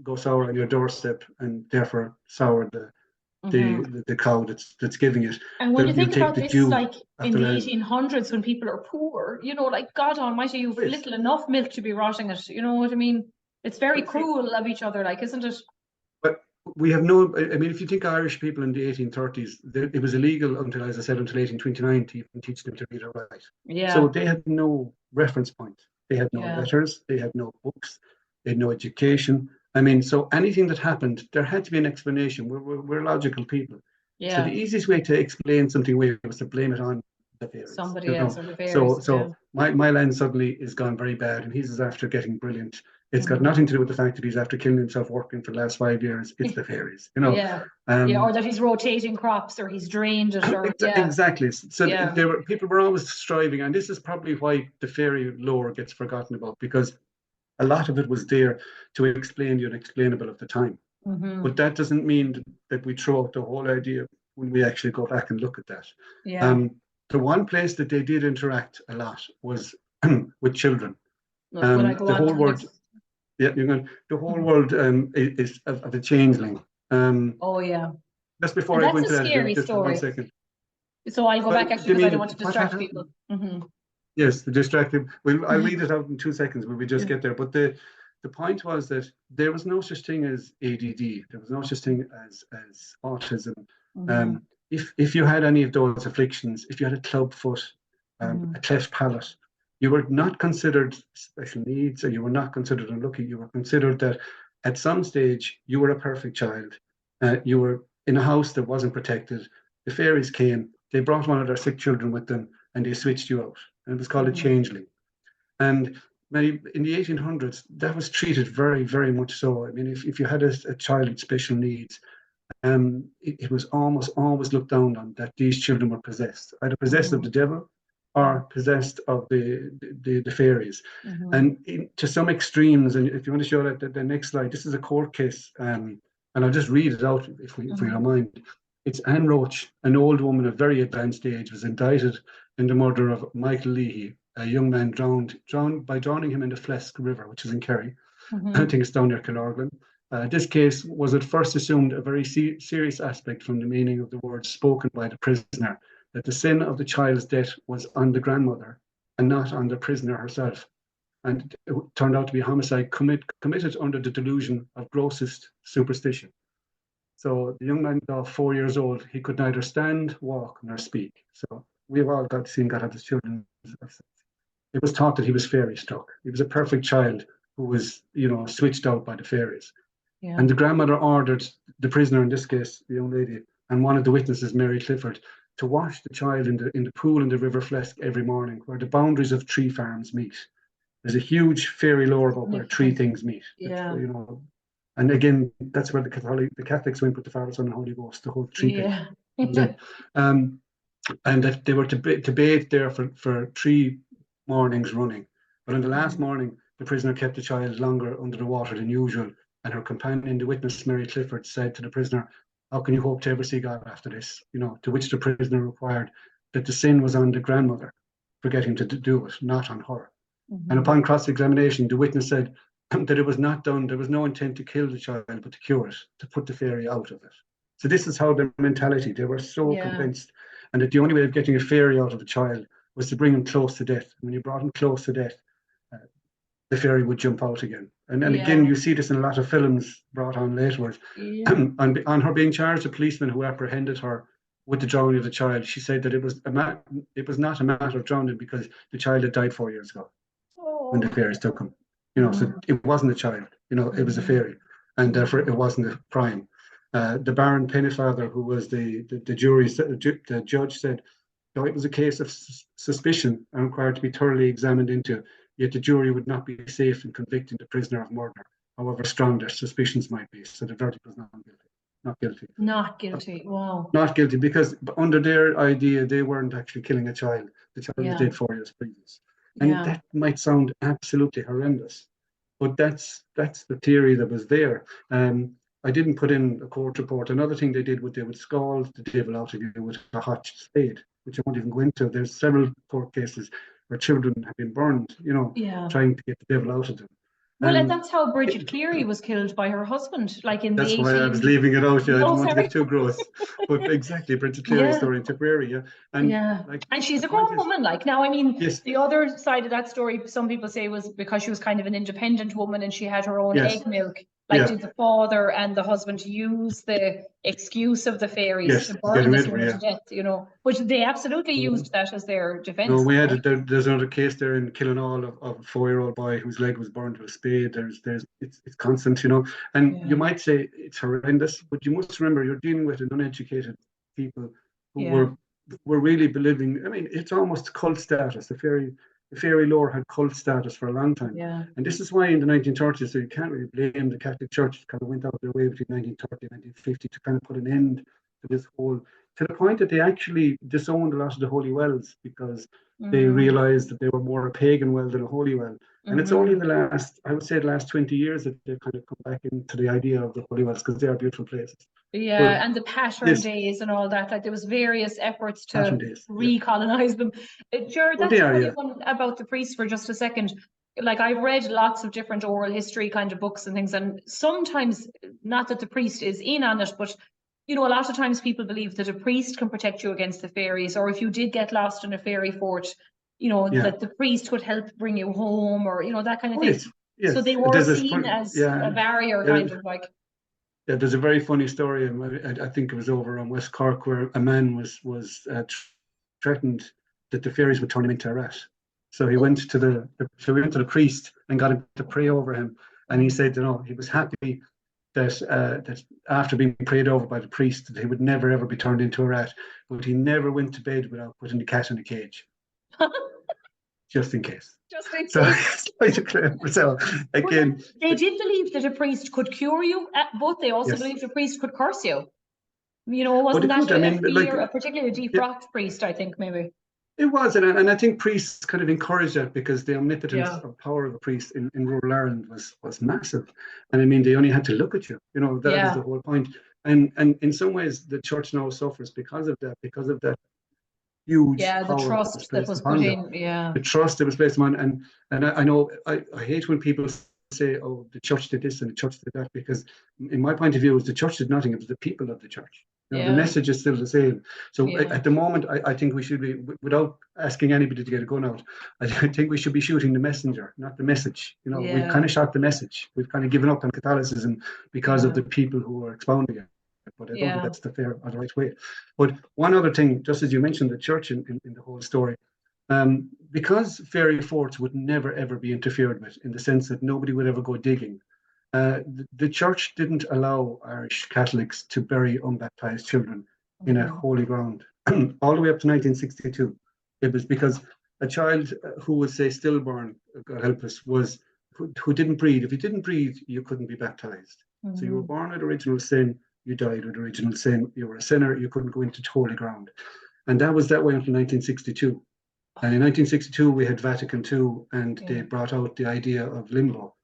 go sour on your doorstep, and therefore sour the cow that's giving it. And when you think about this, like in the 1800s, when people are poor, you know, like God Almighty, you've little enough milk to be rotting it. You know what I mean? It's very cruel of each other, like, isn't it? But we have no. I mean, if you think Irish people in the 1830s, it was illegal until, as I said, until 1829 to even teach them to read or write. Yeah. So they had no reference point. They had no letters. They had no books. They had no education. I mean, so anything that happened, there had to be an explanation. We're logical people. Yeah. So the easiest way to explain something away was to blame it on the fairies. Somebody else or the fairies. So my land suddenly is gone very bad, and he's after getting brilliant. It's got nothing to do with the fact that he's after killing himself working for the last 5 years. It's the fairies, you know. Or that he's rotating crops, or he's drained it, or exactly. So people were always striving, and this is probably why the fairy lore gets forgotten about, because a lot of it was there to explain the unexplainable of the time. But that doesn't mean that we throw out the whole idea when we actually go back and look at that. The one place that they did interact a lot was with children. The whole world, the whole world is of a changeling. Just before I go into that, just 1 second. So I'll go back actually because I don't want to distract people. Yes, the distracted. Well, I'll read it out in 2 seconds when we just get there. But the point was that there was no such thing as ADD. There was no such thing as autism. If you had any of those afflictions, if you had a club foot, a cleft palate, you were not considered special needs, or you were not considered unlucky. You were considered that at some stage you were a perfect child. You were in a house that wasn't protected. The fairies came. They brought one of their sick children with them, and they switched you out. And it was called a changeling. And in the 1800s, that was treated very, very much so. I mean, if you had a child with special needs, it was almost always looked down on that these children were possessed, either possessed of the devil or possessed of the fairies. And to some extremes, and if you want to show that the next slide, this is a court case, and I'll just read it out if we don't mind. It's Anne Roach, an old woman of very advanced age, was indicted in the murder of Michael Leahy, a young man drowned by drowning him in the Flesk River, which is in Kerry. I think it's down near Killarglen. This case was at first assumed a very serious aspect from the meaning of the words spoken by the prisoner, that the sin of the child's death was on the grandmother and not on the prisoner herself. And it turned out to be a homicide committed under the delusion of grossest superstition. So the young man, though 4 years old, he could neither stand, walk, nor speak. So we've all got to see him got out his children. It was thought that he was fairy struck. He was a perfect child who was, switched out by the fairies. And the grandmother ordered the prisoner, in this case, the young lady, and one of the witnesses, Mary Clifford, to wash the child in the pool in the River Flesk every morning, where the boundaries of 3 farms meet. There's a huge fairy lore about where 3 things meet. And again, that's where the Catholics went with the Father, Son, and Holy Ghost, the whole 3 things. And that they were to bathe there for 3 mornings running. But on the last morning, the prisoner kept the child longer under the water than usual. And her companion, the witness, Mary Clifford, said to the prisoner, "How can you hope to ever see God after this?" To which the prisoner replied that the sin was on the grandmother, forgetting to do it, not on her. And upon cross-examination, the witness said, that it was not done. There was no intent to kill the child, but to cure it, to put the fairy out of it. So this is how their mentality. They were so convinced, and that the only way of getting a fairy out of a child was to bring him close to death. When you brought him close to death, the fairy would jump out again. And again, you see this in a lot of films brought on later. On her being charged, the policeman who apprehended her with the drowning of the child, she said that it was not a matter of drowning because the child had died 4 years ago when the fairies took him. So it wasn't a child. It was a fairy, and therefore it wasn't a crime. The Baron Pennefather, who was the jury, the judge said, no, it was a case of suspicion and required to be thoroughly examined into. Yet the jury would not be safe in convicting the prisoner of murder, however strong their suspicions might be. So the verdict was not guilty. Not guilty. Not guilty. Wow. Not guilty, because under their idea, they weren't actually killing a child. The child was dead 4 years previous. And that might sound absolutely horrendous, but that's the theory that was there. I didn't put in a court report. Another thing they did was they would scald the devil out again with a hot spade, which I won't even go into. There's several court cases where children have been burned, trying to get the devil out of them. Well, and that's how Bridget Cleary was killed by her husband, like in that's the why I was leaving it out. I didn't want to get too gross. But exactly, Bridget Cleary's story in Tipperary, And she's a grown woman. Now, I mean, the other side of that story, some people say, was because she was kind of an independent woman and she had her own egg milk. Did the father and the husband use the excuse of the fairies to burn this woman to death, which they absolutely used that as their defense. No, we had there's another case there in Killinall of a 4-year-old boy whose leg was burned with a spade. It's constant, and you might say it's horrendous, but you must remember you're dealing with an uneducated people who were really believing. I mean, it's almost cult status. The fairy lore had cult status for a long time. And this is why in the 1930s, so you can't really blame the Catholic Church, kind of went out of their way between 1930 and 1950 to kind of put an end to this whole, to the point that they actually disowned a lot of the holy wells because they realized that they were more a pagan well than a holy well. And it's only in the last 20 years that they've kind of come back into the idea of the holy wells, because they are beautiful places. And the pattern days and all that, like there was various efforts to recolonize them. Ger, that's funny one about the priest for just a second. Like I've read lots of different oral history kind of books and things, and sometimes, not that the priest is in on it, but a lot of times people believe that a priest can protect you against the fairies, or if you did get lost in a fairy fort, that the priest could help bring you home, or that kind of thing. So they were seen as a barrier, kind of like. Yeah, there's a very funny story, and I think it was over on West Cork, where a man was threatened that the fairies would turn him into a rat. So he went to the priest and got him to pray over him, and he said, he was happy that after being prayed over by the priest, that he would never ever be turned into a rat, but he never went to bed without putting the cat in a cage, just in case. So again, they did believe that a priest could cure you, but they also believed a priest could curse you. Wasn't that a particularly defrocked priest? I think maybe it was, and I think priests kind of encouraged that, because the omnipotence of power of a priest in rural Ireland was massive, and I mean they only had to look at you. That was the whole point. And in some ways, the church now suffers because of that. Huge the trust that was put in, the trust that was placed on, and I know I hate when people say, oh, the church did this and the church did that, because in my point of view, the church did nothing. It was the people of the church. The message is still the same. So at the moment, I think we should be, without asking anybody to get a gun out, I think we should be shooting the messenger, not the message. We've kind of shot the message. We've kind of given up on Catholicism because of the people who are expounding it. But I don't think that's the fair or the right way. But one other thing, just as you mentioned, the church in the whole story, because fairy forts would never ever be interfered with, in the sense that nobody would ever go digging. The church didn't allow Irish Catholics to bury unbaptized children in a holy ground all the way up to 1962. It was because a child who was, say, stillborn, God help us, who didn't breathe. If you didn't breathe, you couldn't be baptized. So you were born with original sin. You died with original sin. You were a sinner. You couldn't go into holy ground. And that was that way until 1962. And in 1962, we had Vatican II, and they brought out the idea of limbo,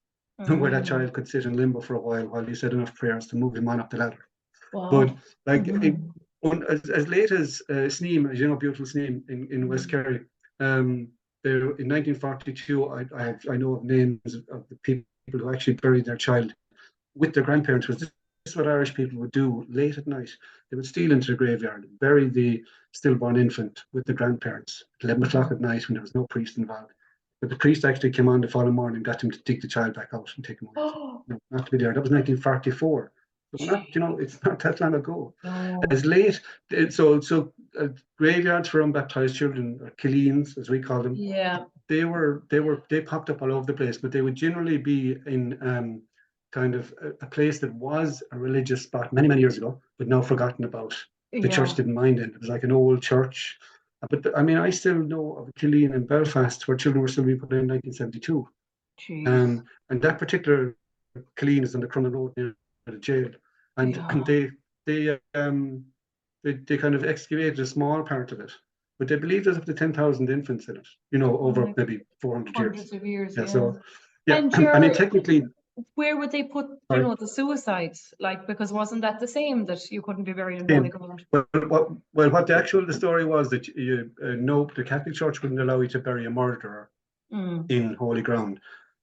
where that child could sit in limbo for a while you said enough prayers to move him on up the ladder. But like as late as Sneem, as you know, beautiful Sneem in West Kerry, there in 1942, I know of names of the people people who actually buried their child with their grandparents. Was this is what Irish people would do late at night. They would steal into the graveyard, bury the stillborn infant with the grandparents at 11 o'clock at night when there was no priest involved. But the priest actually came on the following morning and got him to dig the child back out and take him away. Oh, No, not to be there. That was 1944. So we're not, it's not that long ago. no. As late, graveyards for unbaptized children, or killeens, as we call them, Yeah. they popped up all over the place, but they would generally be in kind of a place that was a religious spot many, many years ago, but now forgotten about. The church didn't mind it. It was like an old church. But I mean, I still know of a Killeen in Belfast where children were still being put in 1972. Jeez. And that particular Killeen is on the Crumlin Road near the jail. And they kind of excavated a small part of it. But they believe there's up to 10,000 infants in it, over maybe 400 years. Hundreds of years, Yeah, yeah. so, yeah, And I mean, technically, where would they put, sorry. the suicides? Like, because wasn't that the same, that you couldn't be buried in holy ground? Well, what the story was that the Catholic Church wouldn't allow you to bury a murderer in holy ground.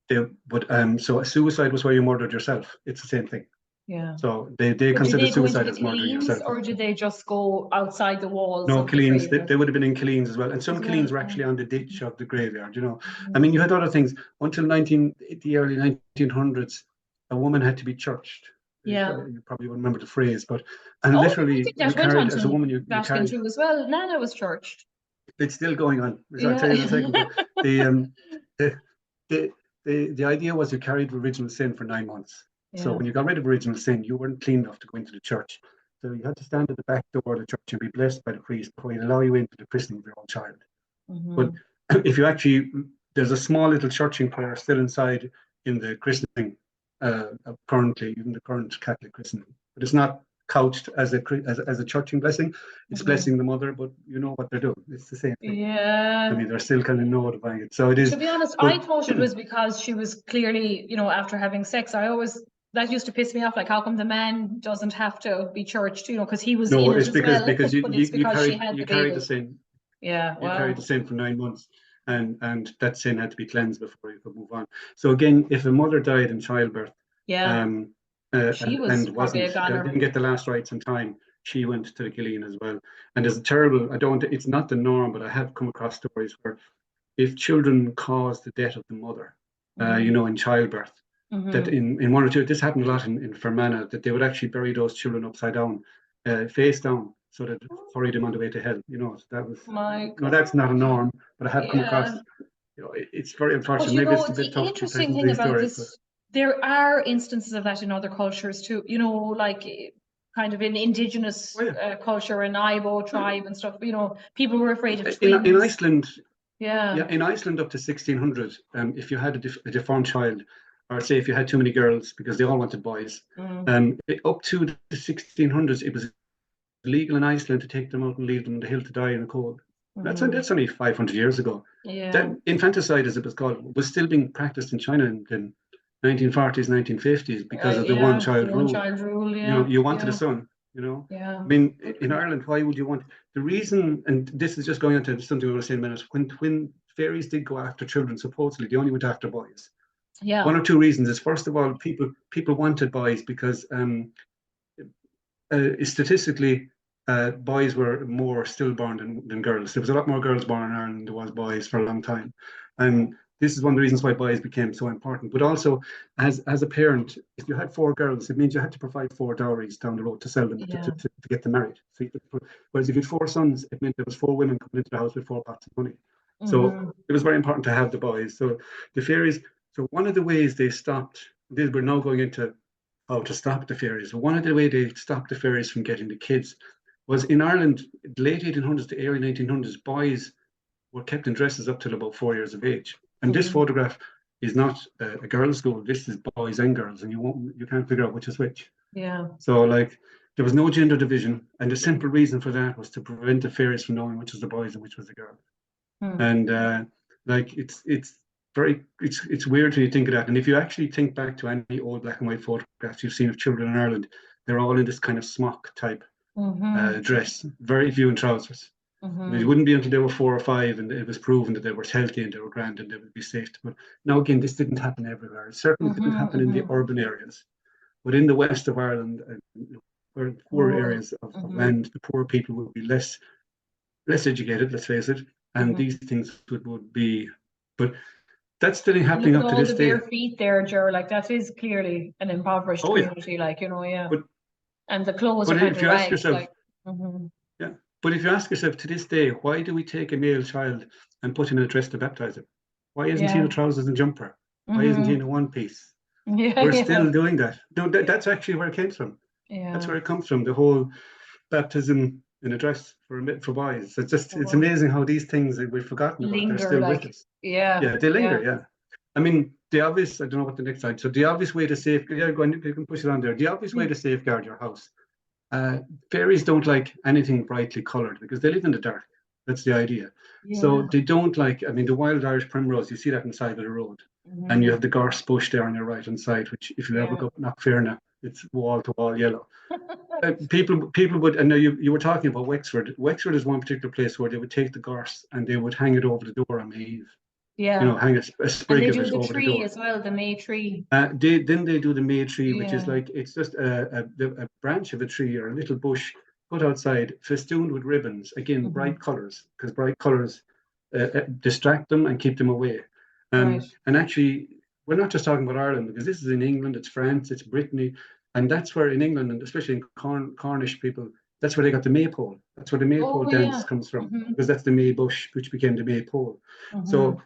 So a suicide was where you murdered yourself. It's the same thing. Yeah. So they consider suicide as murdering yourself. Or did they just go outside the walls? No, of the Killeens, graveyard? they would have been in Killeens as well. And some Killeens were actually on the ditch of the graveyard, I mean, you had other things. Until the early 1900s, a woman had to be churched. Yeah. You probably wouldn't remember the phrase, and literally, I think that went on as a woman, you carried. too as well. Nana was churched. It's still going on. I'll tell you in a second. But the idea was you carried original sin for 9 months. Yeah. So when you got rid of original sin, you weren't clean enough to go into the church. So you had to stand at the back door of the church and be blessed by the priest before he'd allow you into the christening of your own child. But if you actually, there's a small little churching prayer still inside in the christening currently, even the current Catholic christening. But it's not couched as a churching blessing. It's blessing the mother, but you know what they're doing. It's the same thing. Yeah. I mean, they're still kind of notifying it. So it is. To be honest, I thought it was because she was clearly, after having sex. That used to piss me off. Like, how come the man doesn't have to be churched? Because he was. No, in it's it because as well. you carried the sin. Yeah, you carried the sin for 9 months, and that sin had to be cleansed before you could move on. So again, if a mother died in childbirth, she was probably a goner. Didn't get the last rites in time, she went to the Killeen as well. And there's a terrible. It's not the norm, but I have come across stories where if children cause the death of the mother, in childbirth, that in one or two, this happened a lot in Fermanagh, that they would actually bury those children upside down, face down, so that hurry them on the way to hell. So that was. No, that's not a norm, but I have come across. It's very unfortunate. Maybe it's a bit tough. The interesting thing about this, there are instances of that in other cultures too. Like kind of in indigenous culture and Ibo tribe and stuff. People were afraid of twins. In Iceland. Yeah, in Iceland up to 1600, if you had a deformed child, or say if you had too many girls because they all wanted boys, up to the 1600s, it was illegal in Iceland to take them out and leave them on the hill to die in the cold. That's only 500 years ago. Yeah. That infanticide, as it was called, was still being practiced in China in the 1940s, 1950s because of the one-child rule. One-child rule, you wanted a son. Yeah. I mean, in Ireland, why would you want the reason? And this is just going into something we were saying a minute. When fairies did go after children, supposedly they only went after boys. Yeah. One or two reasons is, first of all, people wanted boys because statistically, boys were more stillborn than girls. There was a lot more girls born in Ireland than there was boys for a long time, and this is one of the reasons why boys became so important. But also, as a parent, if you had 4 girls, it means you had to provide 4 dowries down the road to sell them to get them married. So whereas if you had 4 sons, it meant there was 4 women coming into the house with 4 pots of money. So it was very important to have the boys. So the fairies. So one of the ways they stopped. We're now going into how to stop the fairies. One of the ways they stopped the fairies from getting the kids was in Ireland, the late 1800s to early 1900s, boys were kept in dresses up till about 4 years of age. And this photograph is not a girls' school. This is boys and girls, and you can't figure out which is which. Yeah. So there was no gender division, and the simple reason for that was to prevent the fairies from knowing which was the boys and which was the girls. And it's weird when you think of that. And if you actually think back to any old black and white photographs you've seen of children in Ireland, they're all in this kind of smock type dress, very few in trousers. It wouldn't be until they were 4 or 5 and it was proven that they were healthy and they were grand and they would be safe. But now again, this didn't happen everywhere. It certainly didn't happen in the urban areas. But in the west of Ireland, where poor areas of land, the poor people would be less educated, let's face it, and these things would be. But that's still happening Look at up to all this the day. bare feet there, Ger. Like that is clearly an impoverished community, like, you know, But, and the clothes are but kind if of you ask rags, yourself, like. yeah. But if you ask yourself to this day, why do we take a male child and put him in a dress to baptize him? Why isn't he in a trousers and jumper? Why isn't he in a one piece? We're still doing that. No, that's actually where it came from. That's where it comes from. The whole baptism in a dress for boys. It's amazing how these things that we've forgotten about, they're still with us. Yeah, they linger. Yeah. I mean, the obvious. I don't know what the next slide. So the obvious way to safeguard. Yeah, go on. You can push it on there. The obvious way to safeguard your house. Fairies don't like anything brightly coloured because they live in the dark. That's the idea. So they don't like. I mean, the wild Irish primrose. You see that on the side of the road, and you have the gorse bush there on your right hand side. Which, if you ever go up Knockferna, it's wall to wall yellow. People would, and now you were talking about Wexford. Wexford is one particular place where they would take the gorse and they would hang it over the door on May Eve. Yeah. You know, hang a sprig of it over the door. As well, the May tree. Then they do the May tree, which is like, it's just a branch of a tree or a little bush put outside, festooned with ribbons. Again, bright colours, because bright colours distract them and keep them away. And actually, we're not just talking about Ireland, because this is in England, it's France, it's Brittany, and that's where in England, and especially in Cornish people, that's where they got the maypole. That's where the maypole dance comes from, because that's the May bush, which became the maypole. So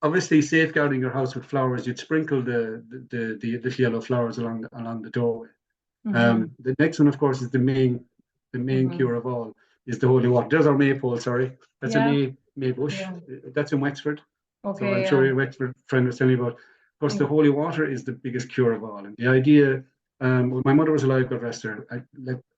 obviously, safeguarding your house with flowers, you'd sprinkle the little yellow flowers along the doorway. The next one, of course, is the main cure of all, is the holy water. There's our maypole. Sorry, that's a May bush. That's in Wexford. So I'm sure your Wexford friend was telling you about. Of course, the holy water is the biggest cure of all. And the idea, when my mother was alive, God rest her,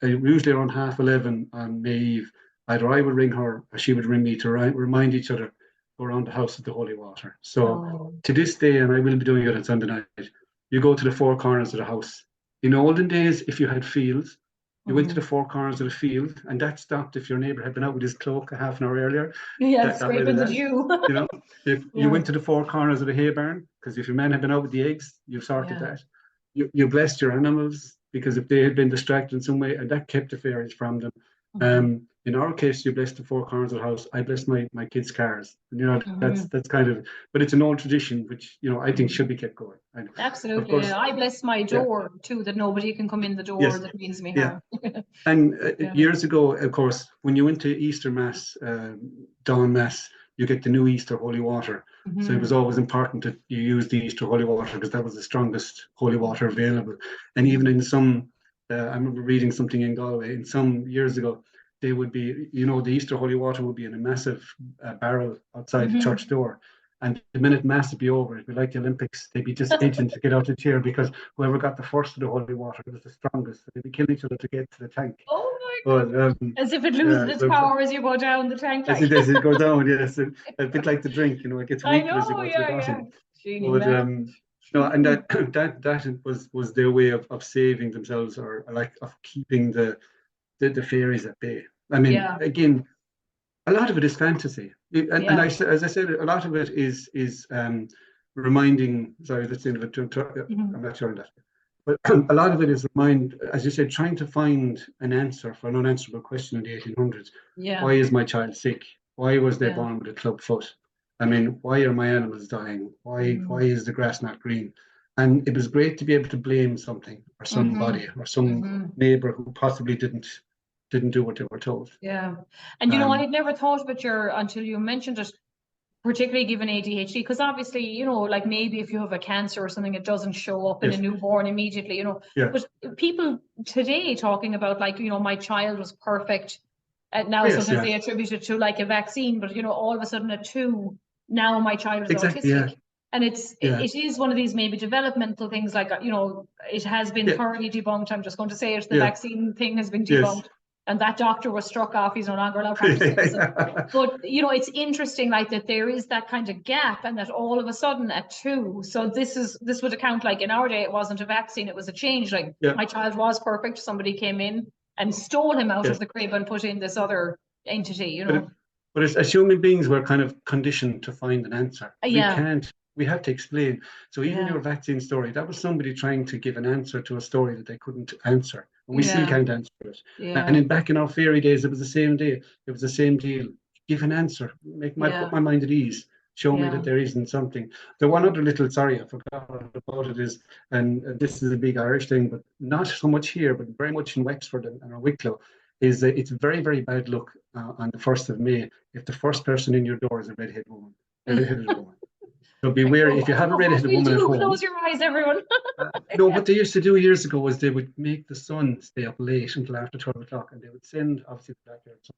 I usually around 11:30 on May Eve, either I would ring her or she would ring me to remind each other, go around the house with the holy water. So to this day, and I will be doing it on Sunday night, you go to the 4 corners of the house. In olden days, if you had fields, you went to the 4 corners of the field, and that stopped if your neighbour had been out with his cloak a half an hour earlier. Scraping the dew. You know, if you went to the 4 corners of the hay barn, because if your man had been out with the eggs, you sorted that. You blessed your animals, because if they had been distracted in some way, and that kept the fairies from them. In our case, you blessed the 4 corners of the house. I blessed my kids' cars. And, you know, that's kind of, but it's an old tradition, which, you know, I think should be kept going. Absolutely. Of course, I bless my door too, that nobody can come in the door that means me harm. And years ago, of course, when you went to Easter Mass, Dawn Mass, you get the new Easter holy water. So it was always important that you use the Easter holy water, because that was the strongest holy water available. And even in some, I remember reading something in Galway, in some years ago, they would be, you know, the Easter holy water would be in a massive barrel outside the church door. And the minute Mass would be over, it'd be like the Olympics. They'd be just itching to get out of the chair, because whoever got the first of the holy water was the strongest. So they'd be killing each other to get to the tank. Oh my God. As if it loses its power as you go down the tank. As it goes down, yes. A bit like the drink, you know, it gets weaker as you go to the bottom. But no, and that was their way of saving themselves, or like of keeping the fairies at bay. I mean, again, a lot of it is fantasy, and as I said, a lot of it is reminding. Sorry, that's the end of it. I'm not sure on that, but a lot of it is as you said, trying to find an answer for an unanswerable question in the 1800s. Why is my child sick? Why was they born with a club foot? I mean, why are my animals dying? Why is the grass not green? And it was great to be able to blame something or somebody or some neighbour who possibly didn't do what they were told. Yeah. And you know, I had never thought about until you mentioned it, particularly given ADHD, because obviously, you know, like maybe if you have a cancer or something, it doesn't show up in a newborn immediately, you know. But people today talking about, like, you know, my child was perfect. Now sometimes they attribute it to like a vaccine, but, you know, all of a sudden at 2, now my child is autistic. And it is one of these maybe developmental things, like, you know, it has been thoroughly debunked. I'm just going to say it. The vaccine thing has been debunked. And that doctor was struck off. He's no longer allowed to practice medicine. But, you know, it's interesting, like, that there is that kind of gap, and that all of a sudden at 2. So this would account, like, in our day, it wasn't a vaccine, it was a change. Like, my child was perfect. Somebody came in and stole him out of the crib and put in this other entity, you But know. but as human beings, we're kind of conditioned to find an answer. Yeah, We have to explain. So even yeah, your vaccine story, that was somebody trying to give an answer to a story that they couldn't answer. And we still yeah, can't answer it. And yeah, back in our fairy days, it was the same day. It was the same deal. Give an answer. Put yeah, my mind at ease. Show me yeah. that there isn't something. The one other little, sorry, I forgot about it is, and this is a big Irish thing, but not so much here, but very much in Wexford and Wicklow, is that it's very, very bad luck on the 1st of May if the first person in your door is a redheaded woman. So beware if you have a What redheaded will you woman at do? home. Close your eyes, everyone. No, what they used to do years ago was they would make the sun stay up late until after 12 o'clock, and they would send, obviously, the backyard sun,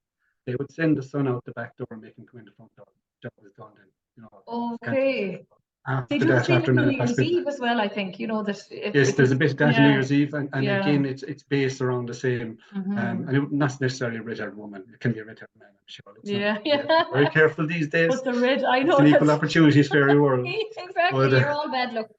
they would send the sun out the back door and make him come in the front door. Job was done then, can't Okay. They after do the that, same after thing on New 9 past Year's midnight. Eve as well, I think, that Yes, if there's a it's, bit of that in New yeah, Year's Eve, and yeah. again, it's based around the same, Hmm. and not necessarily a red-haired woman. It can be a red-haired man, I'm sure. It's not. Yeah, We have to be very yeah. careful these days. But the red, I It's know an equal that's opportunities fairy world, exactly, but you're all bad luck.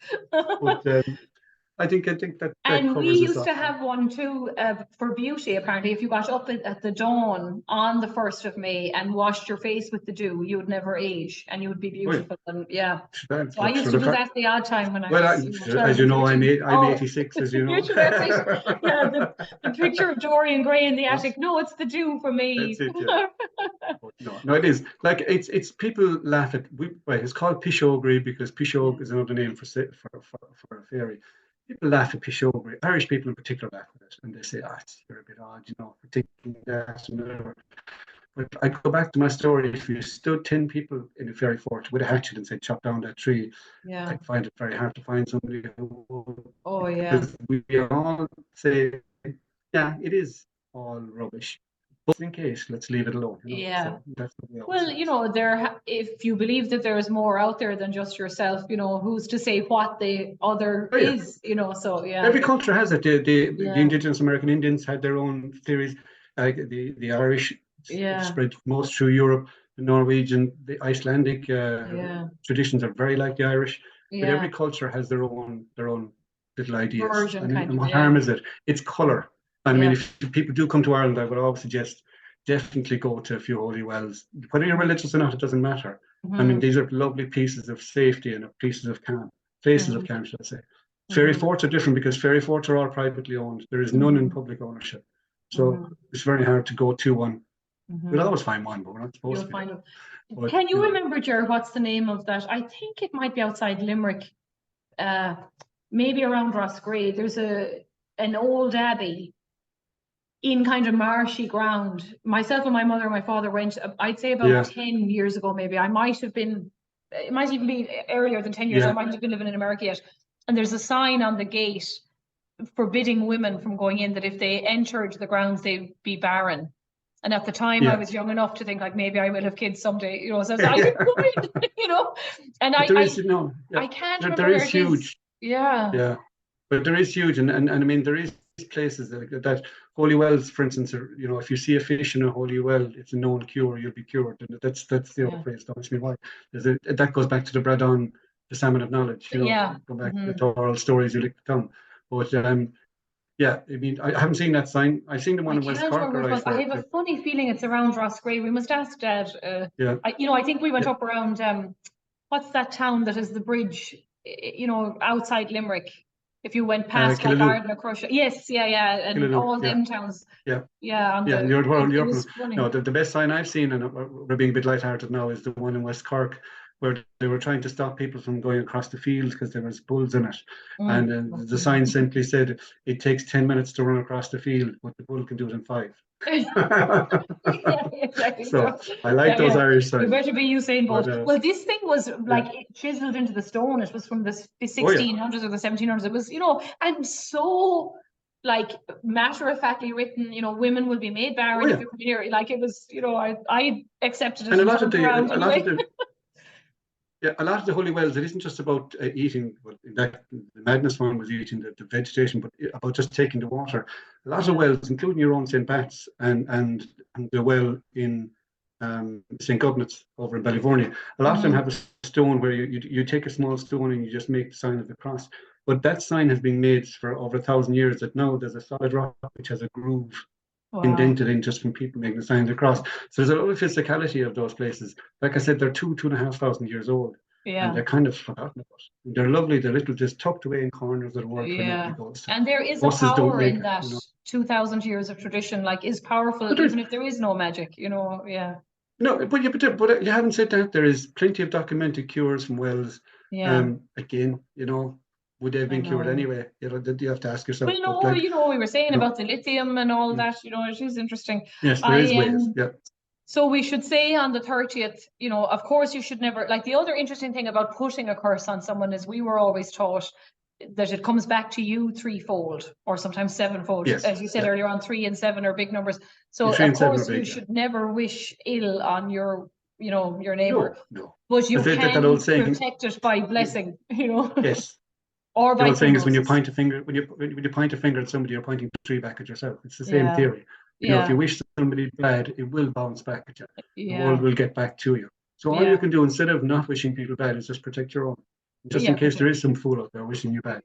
I think that And we covers us used off. to have one too for beauty, apparently. If you got up at the dawn on the 1st of May and washed your face with the dew, you would never age and you would be Oh, yeah. beautiful. And yeah. That, So I used sure, to do that the odd time when I well, was, 12 as you and know, 13. I'm Oh, 86, as you you know. should have it. Yeah, the picture of Dorian Gray in the attic. No, it's the dew for me. That's it, yeah. But no, it is like it's people laugh at. Well, it's called piseogs because piseog is another name for a fairy. People laugh at piseogs. Irish people in particular laugh at it, and they say, "Ah, you're a bit odd, for thinking that." And whatever. But I go back to my story. If you stood 10 people in a fairy fort with a hatchet and said, chop down that tree, Yeah. I'd find it very hard to find somebody who would, Oh, yeah. because we all say, yeah, it is all rubbish. But in case, let's leave it alone. Yeah. So that's what we always Well, say. if you believe that there is more out there than just yourself, who's to say what the other Oh, yeah. is, so yeah. Every culture has it. The Yeah. indigenous American Indians had their own theories. The Irish Yeah. spread most through Europe. The Norwegian, the Icelandic Yeah. traditions are very like the Irish. But Yeah. every culture has their own little ideas. Version And kind of, what yeah. harm is it? It's color. And I mean, Yeah. if people do come to Ireland, I would always suggest definitely go to a few holy wells. Whether you're religious or not, it doesn't matter. I mean, Hmm. these are lovely pieces of safety and pieces of calm, places of Hmm. calm, should I say. Fairy Hmm. forts are different because fairy forts are all privately owned. There is none in Hmm. public ownership. So Hmm. it's very hard to go to one. We'll Hmm. always find one, but we're not supposed You'll to be. find it. But, Can you remember, Ger, what's the name of that? I think it might be outside Limerick, uh, maybe around Roscrea. There's an old abbey in kind of marshy ground. Myself and my mother and my father went, I'd say about yeah, 10 years ago, maybe. It might even be earlier than 10 years. I yeah. might have been living in America yet. And there's a sign on the gate forbidding women from going in that if they entered the grounds, they'd be barren. And at the time, I Yeah. was young enough to think like maybe I will have kids someday, so I didn't go in, And But there is I can't there remember where is it is. huge, Yeah. yeah. But there is huge, and I mean there is places that holy wells, for instance, are, if you see a fish in a holy well, it's a known cure, you'll be cured, and that's the old Yeah. phrase. Don't ask me why. That goes back to the Bradon, the salmon of knowledge. Yeah. Go back to Hmm. the oral stories you like to come. But yeah, I mean I haven't seen that sign. I've seen the one I in West can't Cork remember where it I was. I saw it. have a funny feeling it's around Roscrea. We must ask Dad. Yeah, I think we went yeah. up around what's that town that is the bridge, outside Limerick. If you went past like Killaloo, Ardnacrusha. Yes, yeah, yeah. And Killaloo. all Yeah, them towns. yeah. Yeah, Yeah, and you're it you're was funny. no, the best sign I've seen, and we're being a bit lighthearted now, is the one in West Cork where they were trying to stop people from going across the fields because there was bulls in it, Mm. and the sign simply said it takes 10 minutes to run across the field, but the bull can do it in 5. Yeah, exactly. So I like Yeah, those yeah. Irish You signs. better be Usain But Bolt. Well, this thing was yeah, like chiseled into the stone. It was from the oh yeah, 1600s or the 1700s. It was, and so like matter of factly written, women will be made oh barren if yeah, you come here. Like it was, I accepted it and and turned around a lot of anyway. the yeah, a lot of the holy wells, it isn't just about eating. Well, in that the madness one was eating the vegetation, but about just taking the water. A lot of Yeah. wells, including your own St. Pat's and the well in St. Gubnet's over in Ballyvorney, a lot of them Mhm. have a stone where you take a small stone and you just make the sign of the cross. But that sign has been made for over 1,000 years. That now there's a solid rock which has a groove indented in just from people making the sign of the cross. So there's a lot of physicality of those places. Like I said, they're 2,500 years old. And they're kind of forgotten about. They're lovely. They're little, just tucked away in corners of the world where nobody goes to. And there is a power in that 2,000 years of tradition, like is powerful, even if there is no magic, No, but you haven't said that. There is plenty of documented cures from wells. Again, would they have been cured anyway? You have to ask yourself. Well, no, we were saying about the lithium and all that, it is interesting. Yes, there is ways, So we should say on the 30th, of course you should never, like the other interesting thing about putting a curse on someone is we were always taught that it comes back to you threefold or sometimes sevenfold. Yes, as you said earlier on, 3 and 7 are big numbers. So of course you should never wish ill on your neighbor. No. But you can protect it by blessing, Yes. Or by the old saying is when you point a finger at somebody, you're pointing the tree back at yourself. It's the same theory. If you wish somebody bad, it will bounce back at you. The world will get back to you. So all you can do instead of not wishing people bad is just protect your own. Just in case there is some fool out there wishing you bad.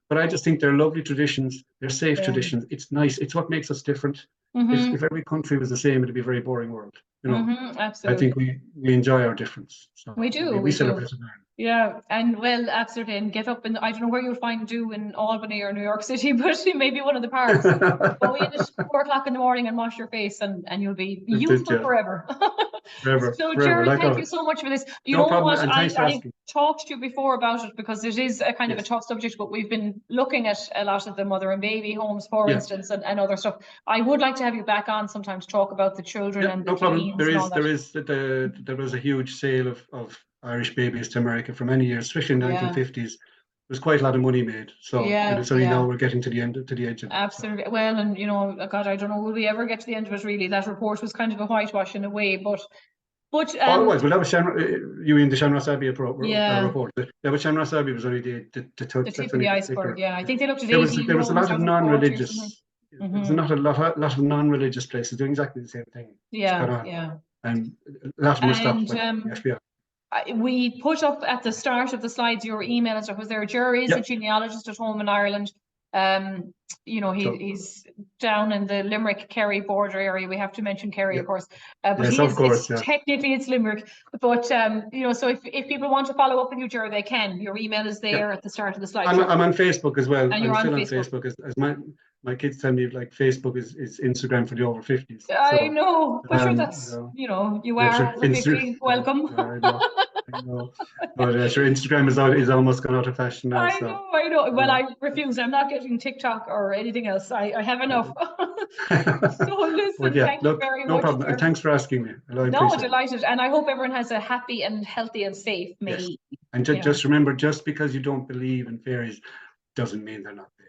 But I just think they're lovely traditions. They're safe traditions. It's nice. It's what makes us different. If every country was the same, it'd be a very boring world. Absolutely. I think we enjoy our difference. So we do. We celebrate it. Yeah, and well, absolutely. And get up, and I don't know where you'll find do in Albany or New York City, but maybe one of the parks. Go in at 4 o'clock in the morning and wash your face, and you'll be youthful forever. Forever. So, Ger, thank you so much for this. No problem, and I asking. talked to you before about it because it is a kind of a tough subject, but we've been looking at a lot of the mother and baby homes, for instance, and other stuff. I would like to have you back on sometime to talk about the children and the problem. There was a huge sale of Irish babies to America for many years, especially in the 1950s. There's quite a lot of money made. So now we're getting to the edge of it. Absolutely. Well, and God, I don't know, will we ever get to the end of it really? That report was kind of a whitewash in a way, but otherwise, that was you mean the Shamrock Abbey report. But Shamrock Abbey was only the tip of the iceberg. I think they looked at there was a lot of non-religious. There's not a lot of non-religious places doing exactly the same thing. And a lot of them are stopped. We put up at the start of the slides your email and stuff. Was there? Ger is a genealogist at home in Ireland. He's down in the Limerick Kerry border area. We have to mention Kerry, of course. But technically it's Limerick. But so if people want to follow up with you, Ger, they can. Your email is there at the start of the slide. I'm on Facebook as well. And I'm still on Facebook as my kids tell me, like, Facebook is Instagram for the over 50s. I know, but sure, that's you are welcome. I know. But sure, Instagram is almost gone out of fashion now. I know. Well, I refuse. I'm not getting TikTok or anything else. I have enough. So listen, thank you very much. No problem. And thanks for asking me. Delighted. And I hope everyone has a happy and healthy and safe May. Yes. And just remember, just because you don't believe in fairies doesn't mean they're not there.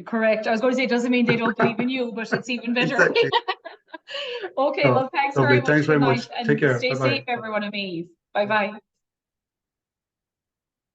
Correct. I was going to say it doesn't mean they don't believe in you, but it's even better. Exactly. Okay, well, thanks very much. Thanks very much. And take care. Stay safe, everyone, and Eve. Bye-bye.